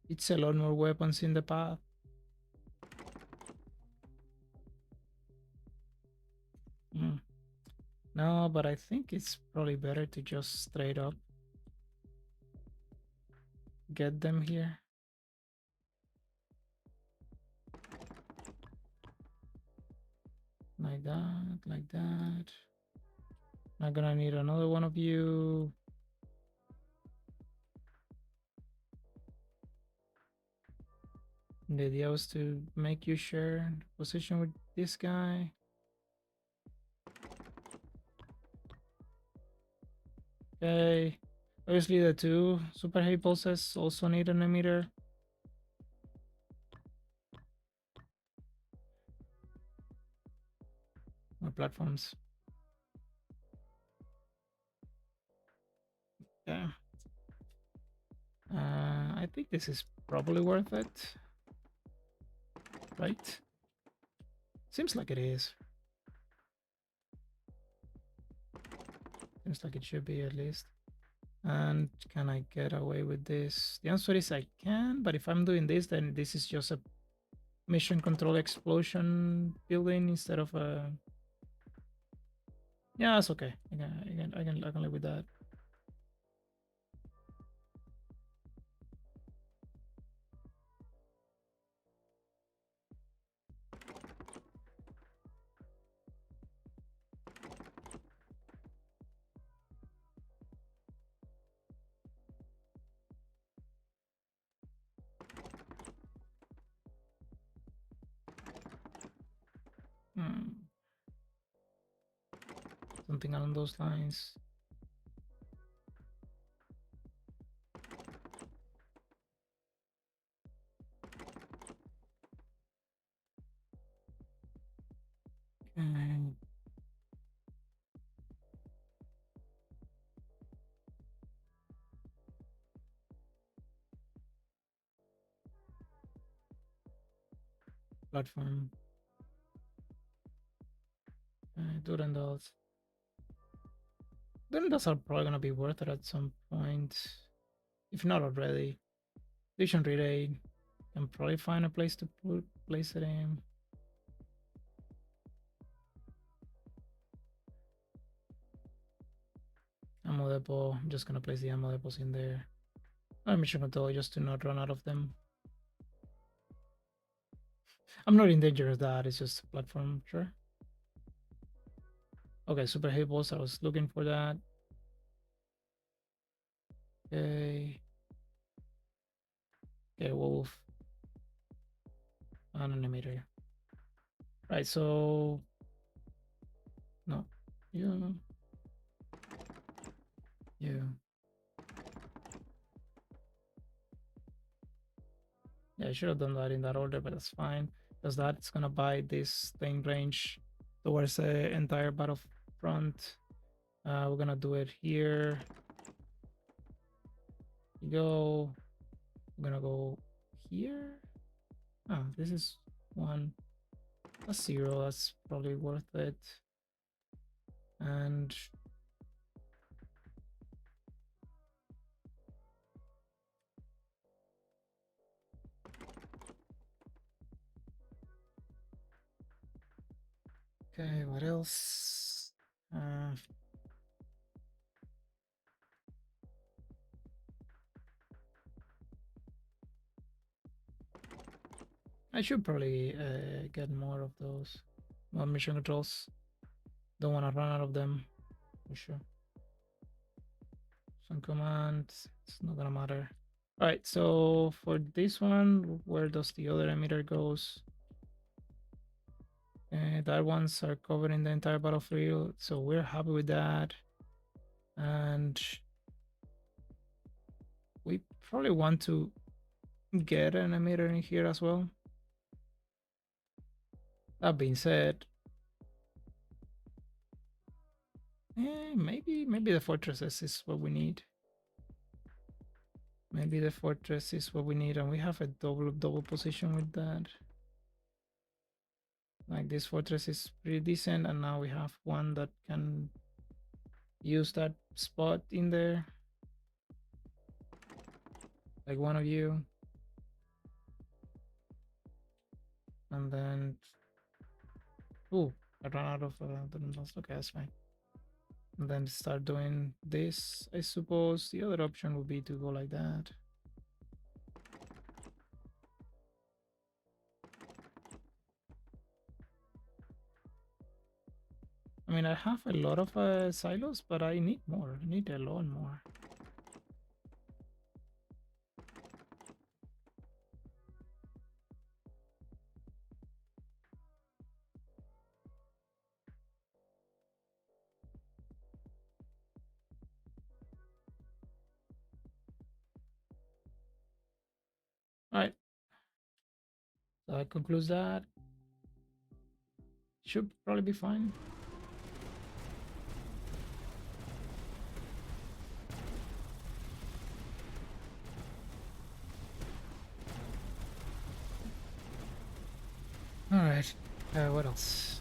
it's a lot more weapons in the path. No, but I think it's probably better to just straight up get them here. Like that, like that. Not gonna need another one of you. The idea was to make you share position with this guy. Okay. Obviously the two super heavy pulses also need an emitter. More platforms. Yeah. I think this is probably worth it. Right? Seems like it is. Seems like it should be at least. And can I get away with this? The answer is I can, but if I'm doing this, then this is just a mission control explosion building instead of a... Yeah, it's okay. I can live with that. Hmm. Something along those lines. Okay. Platform. Durandals. Durandals are probably gonna be worth it at some point, if not already. Vision relay. Can probably find a place to place it in. Ammo depot. I'm just gonna place the ammo depots in there. Mission control just to not run out of them. I'm not in danger of that. It's just a platform, sure. Okay, super heavy balls. I was looking for that. Okay. Okay, wolf. And an emitter. Right, so no. You. You. Yeah, I should have done that in that order, but that's fine. Because that's gonna buy this thing range towards the entire battlefront. We're gonna do it here. You go. I'm gonna go here. Oh, this is one. That's 0. That's probably worth it. And Okay, what else? I should probably get more of those. More mission controls. Don't want to run out of them for sure. Some commands. It's not gonna matter. All right. So for this one, where does the other emitter goes? That ones are covering the entire battlefield, so we're happy with that. And we probably want to get an emitter in here as well. That being said, maybe the fortresses is what we need. Maybe the fortress is what we need, and we have a double position with that. Like this fortress is pretty decent, and now we have one that can use that spot in there. Like one of you. And then oh, I ran out of the okay, that's fine. And then start doing this. I suppose the other option would be to go like that. I mean, I have a lot of silos, but I need more. I need a lot more. All right. So that concludes that. Should probably be fine. All right. What else?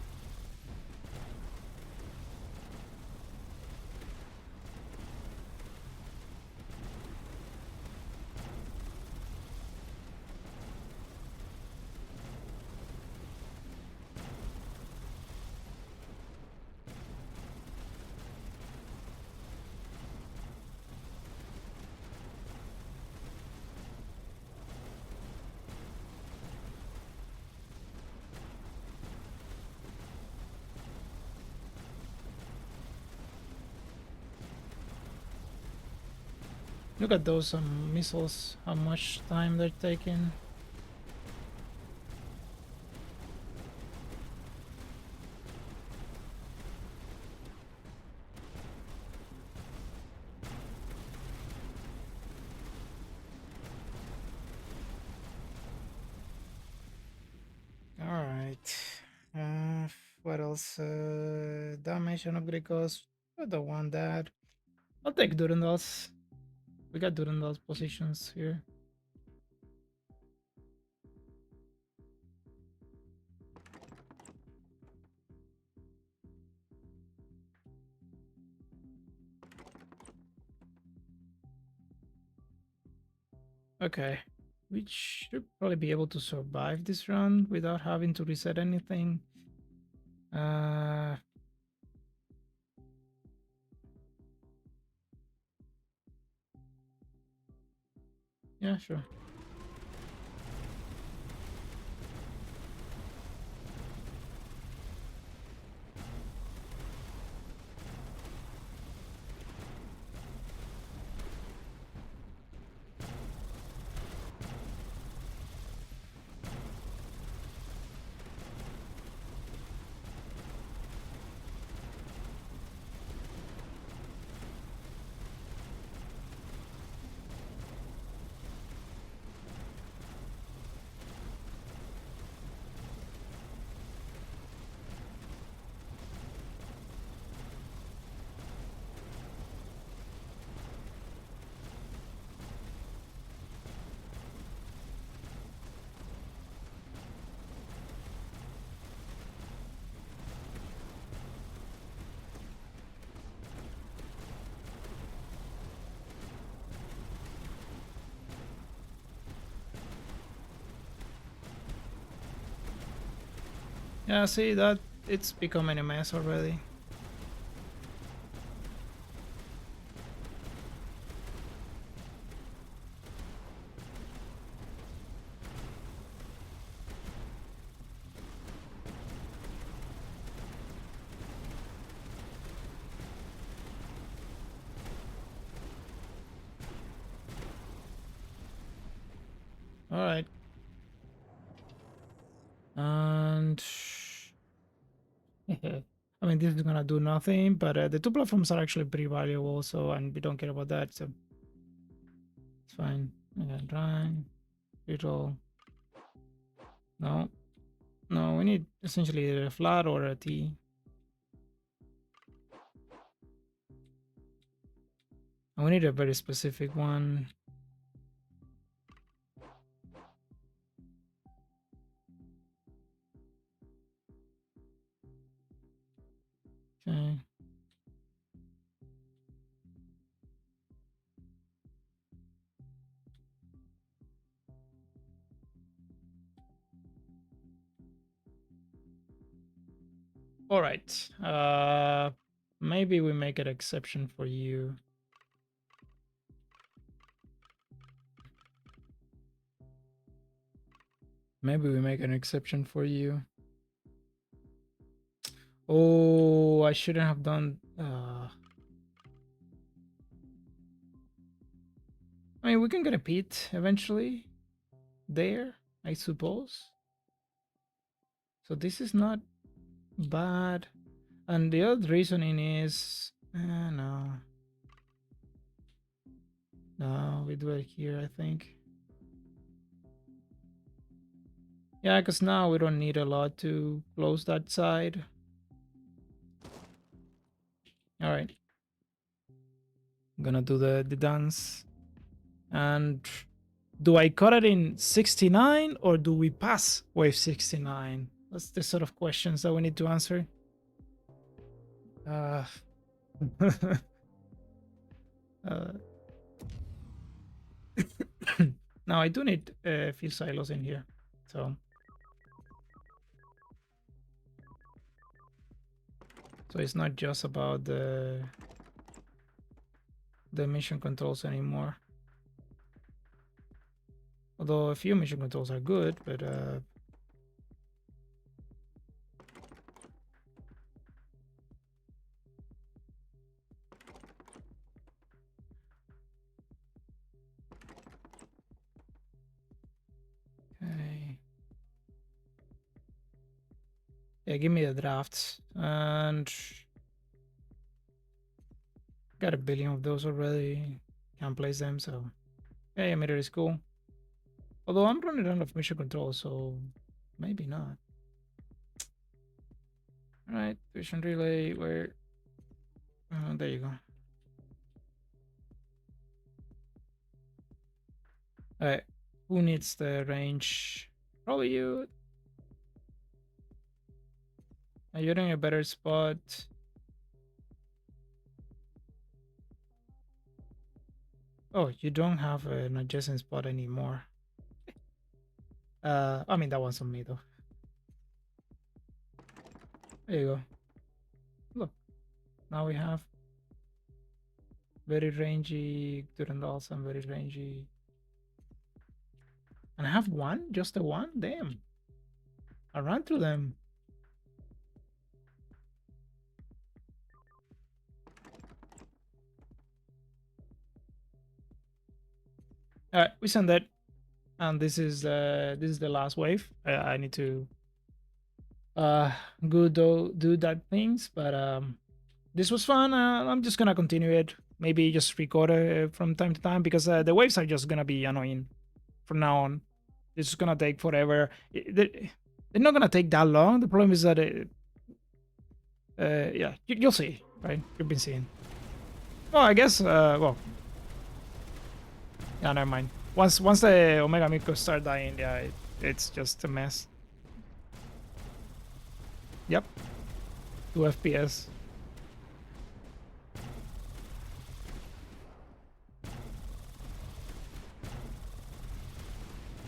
Look at those missiles, how much time they're taking. All right. What else? Damage and upgrade cost. I don't want that. I'll take Durandals. We got Durandals positions here. Okay. We should probably be able to survive this run without having to reset anything. Uh, yeah, sure. Yeah, see that it's becoming a mess already. All right. And I mean, this is gonna do nothing, but the two platforms are actually pretty valuable, so and we don't care about that, so it's fine. Try reroll. No, no, we need essentially either a flat or a T. And we need a very specific one. Okay. All right. Maybe we make an exception for you. Maybe we make an exception for you. Oh, I shouldn't have done. I mean, we can get a pit eventually there, I suppose. So this is not bad. And the other reasoning is, no. No, we do it here, I think. Yeah, because now we don't need a lot to close that side. All right. I'm gonna do the dance. And do I cut it in 69 or do we pass wave 69? That's the sort of questions that we need to answer. uh, now I do need a few silos in here, so it's not just about the mission controls anymore. Although a few mission controls are good, but okay. Yeah, give me the drafts. And got a billion of those already. Can't place them, so yeah, emitter is cool. Although I'm running out of mission control, so maybe not. All right, vision relay. Where? There you go. All right, who needs the range? Probably you. You're in a better spot. Oh, you don't have an adjacent spot anymore. I mean that one's on me though. There you go. Look, now we have very rangy Durandals and very rangy. And I have one, just the one. Damn, I ran through them. All right, we send that, and this is the last wave. I need to go do that things, but this was fun. I'm just gonna continue it. Maybe just record from time to time because the waves are just gonna be annoying from now on. It's gonna take forever. They're not gonna take that long. The problem is that yeah, you'll see, right? You've been seeing. Well, I guess well, yeah, never mind. Once the Omega Miko start dying, yeah, it's just a mess. Yep, 2 FPS.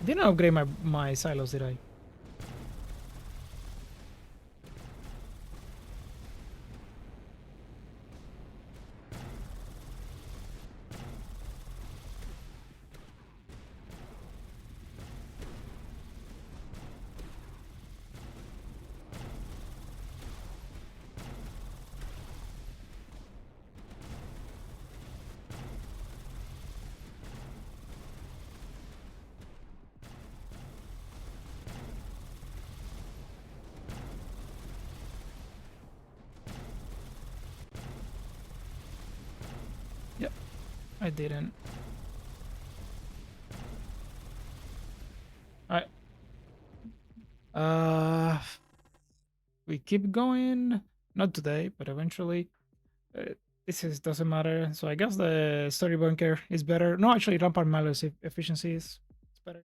Didn't upgrade my silos, did I? I didn't. Alright. We keep going. Not today, but eventually. Uh, this is doesn't matter. So I guess the story bunker is better. No, actually, rampart malus efficiency is better.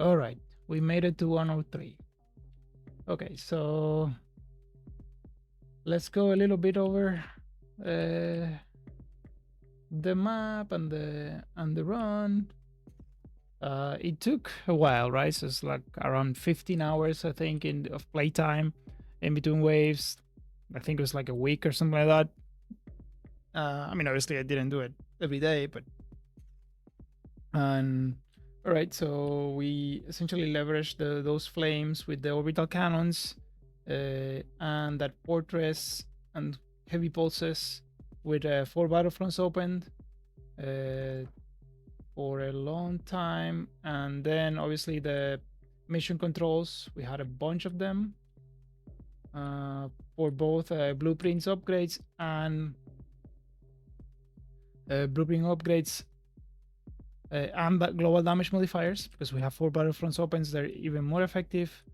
All right, we made it to 103. Okay, so let's go a little bit over the map and the run. It took a while, right? So it's like around 15 hours, I think, of playtime in between waves. I think it was like a week or something like that. I mean, obviously, I didn't do it every day, but and all right. So we essentially leveraged those flames with the orbital cannons and that fortress and heavy pulses with 4 battlefronts opened. For a long time, and then obviously the mission controls, we had a bunch of them for both blueprints upgrades and and global damage modifiers, because we have 4 battlefronts opens, they're even more effective.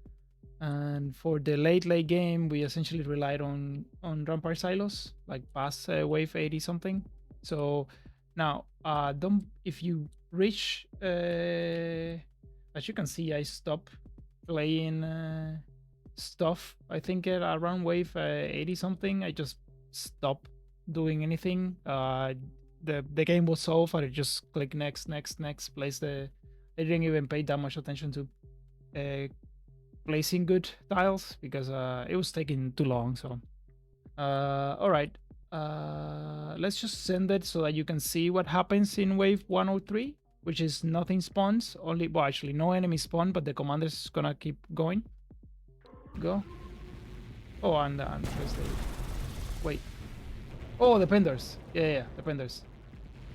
And for the late game, we essentially relied on rampart silos, like past wave 80 something. So now, don't if you reach, as you can see, I stop playing stuff. I think around wave 80 something, I just stop doing anything. The game was solved, I just click next, next, next. Place the. I didn't even pay that much attention to placing good tiles because it was taking too long. So all right, let's just send it so that you can see what happens in wave 103, which is nothing spawns, only, well, actually no enemy spawn, but the commander's gonna keep going. Go. Oh, and where's the, wait, oh, the penders. Yeah, the penders.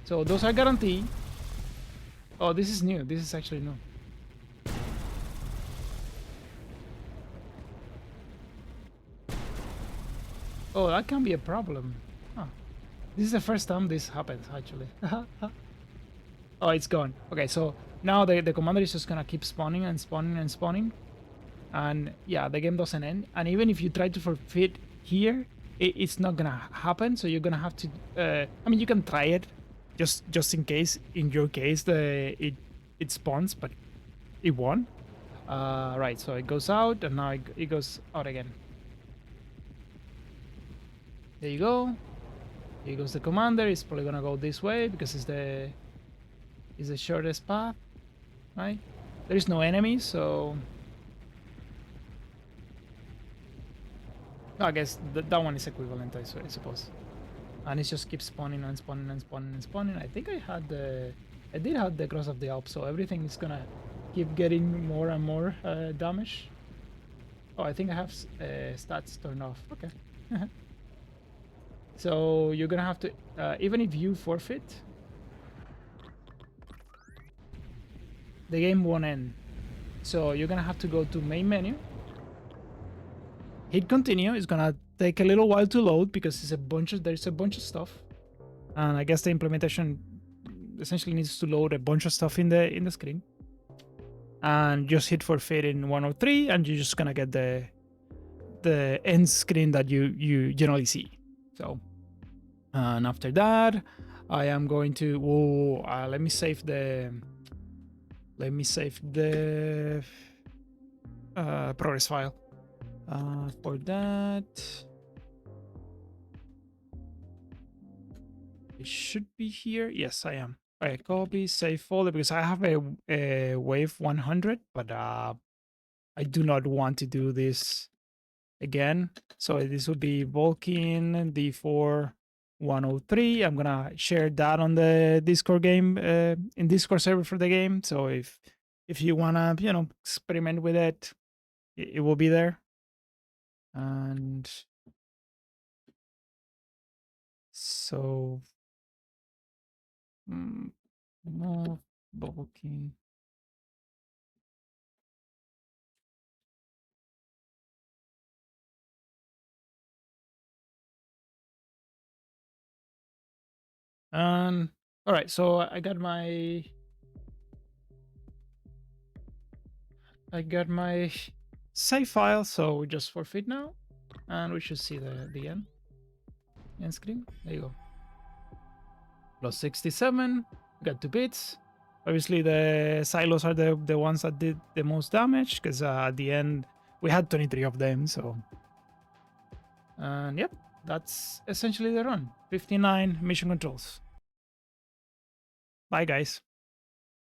So those are guaranteed. Oh, this is new, this is actually new. Oh, that can be a problem. Huh. This is the first time this happens, actually. Oh, it's gone. Okay, so now the commander is just gonna keep spawning and spawning and spawning. And yeah, the game doesn't end. And even if you try to forfeit here, it's not gonna happen. So you're gonna have to, I mean, you can try it just in case, in your case, it spawns, but it won't. Right, so it goes out and now it goes out again. There you go. Here goes the commander. It's probably gonna go this way because it's the shortest path, right? There is no enemy, so no, I guess that one is equivalent, I suppose. And it just keeps spawning and spawning and spawning and spawning. I think I did have the Cross of the Alps, so everything is gonna keep getting more and more damage. Oh, I think I have stats turned off. Okay. So you're gonna have to, even if you forfeit, the game won't end. So you're gonna have to go to main menu, hit continue. It's gonna take a little while to load because there's a bunch of stuff, and I guess the implementation essentially needs to load a bunch of stuff in the screen. And just hit forfeit in 103, and you're just gonna get the end screen that you generally see. So, and after that, I am going to let me save the progress file. For that, it should be here. Yes, I am. Okay, copy, save folder, because I have a wave 100, but I do not want to do this again. So this would be Vulcan D4 103. I'm gonna share that on the Discord game, in Discord server for the game. So if you wanna, experiment with it, it will be there. And so, no, Vulcan. All right, so I got my save file, so we just forfeit now, and we should see the end screen. There you go. Plus 67, got 2 bits. Obviously, the silos are the ones that did the most damage because at the end we had 23 of them. So, and yep, that's essentially the run. 59 mission controls. Bye, guys.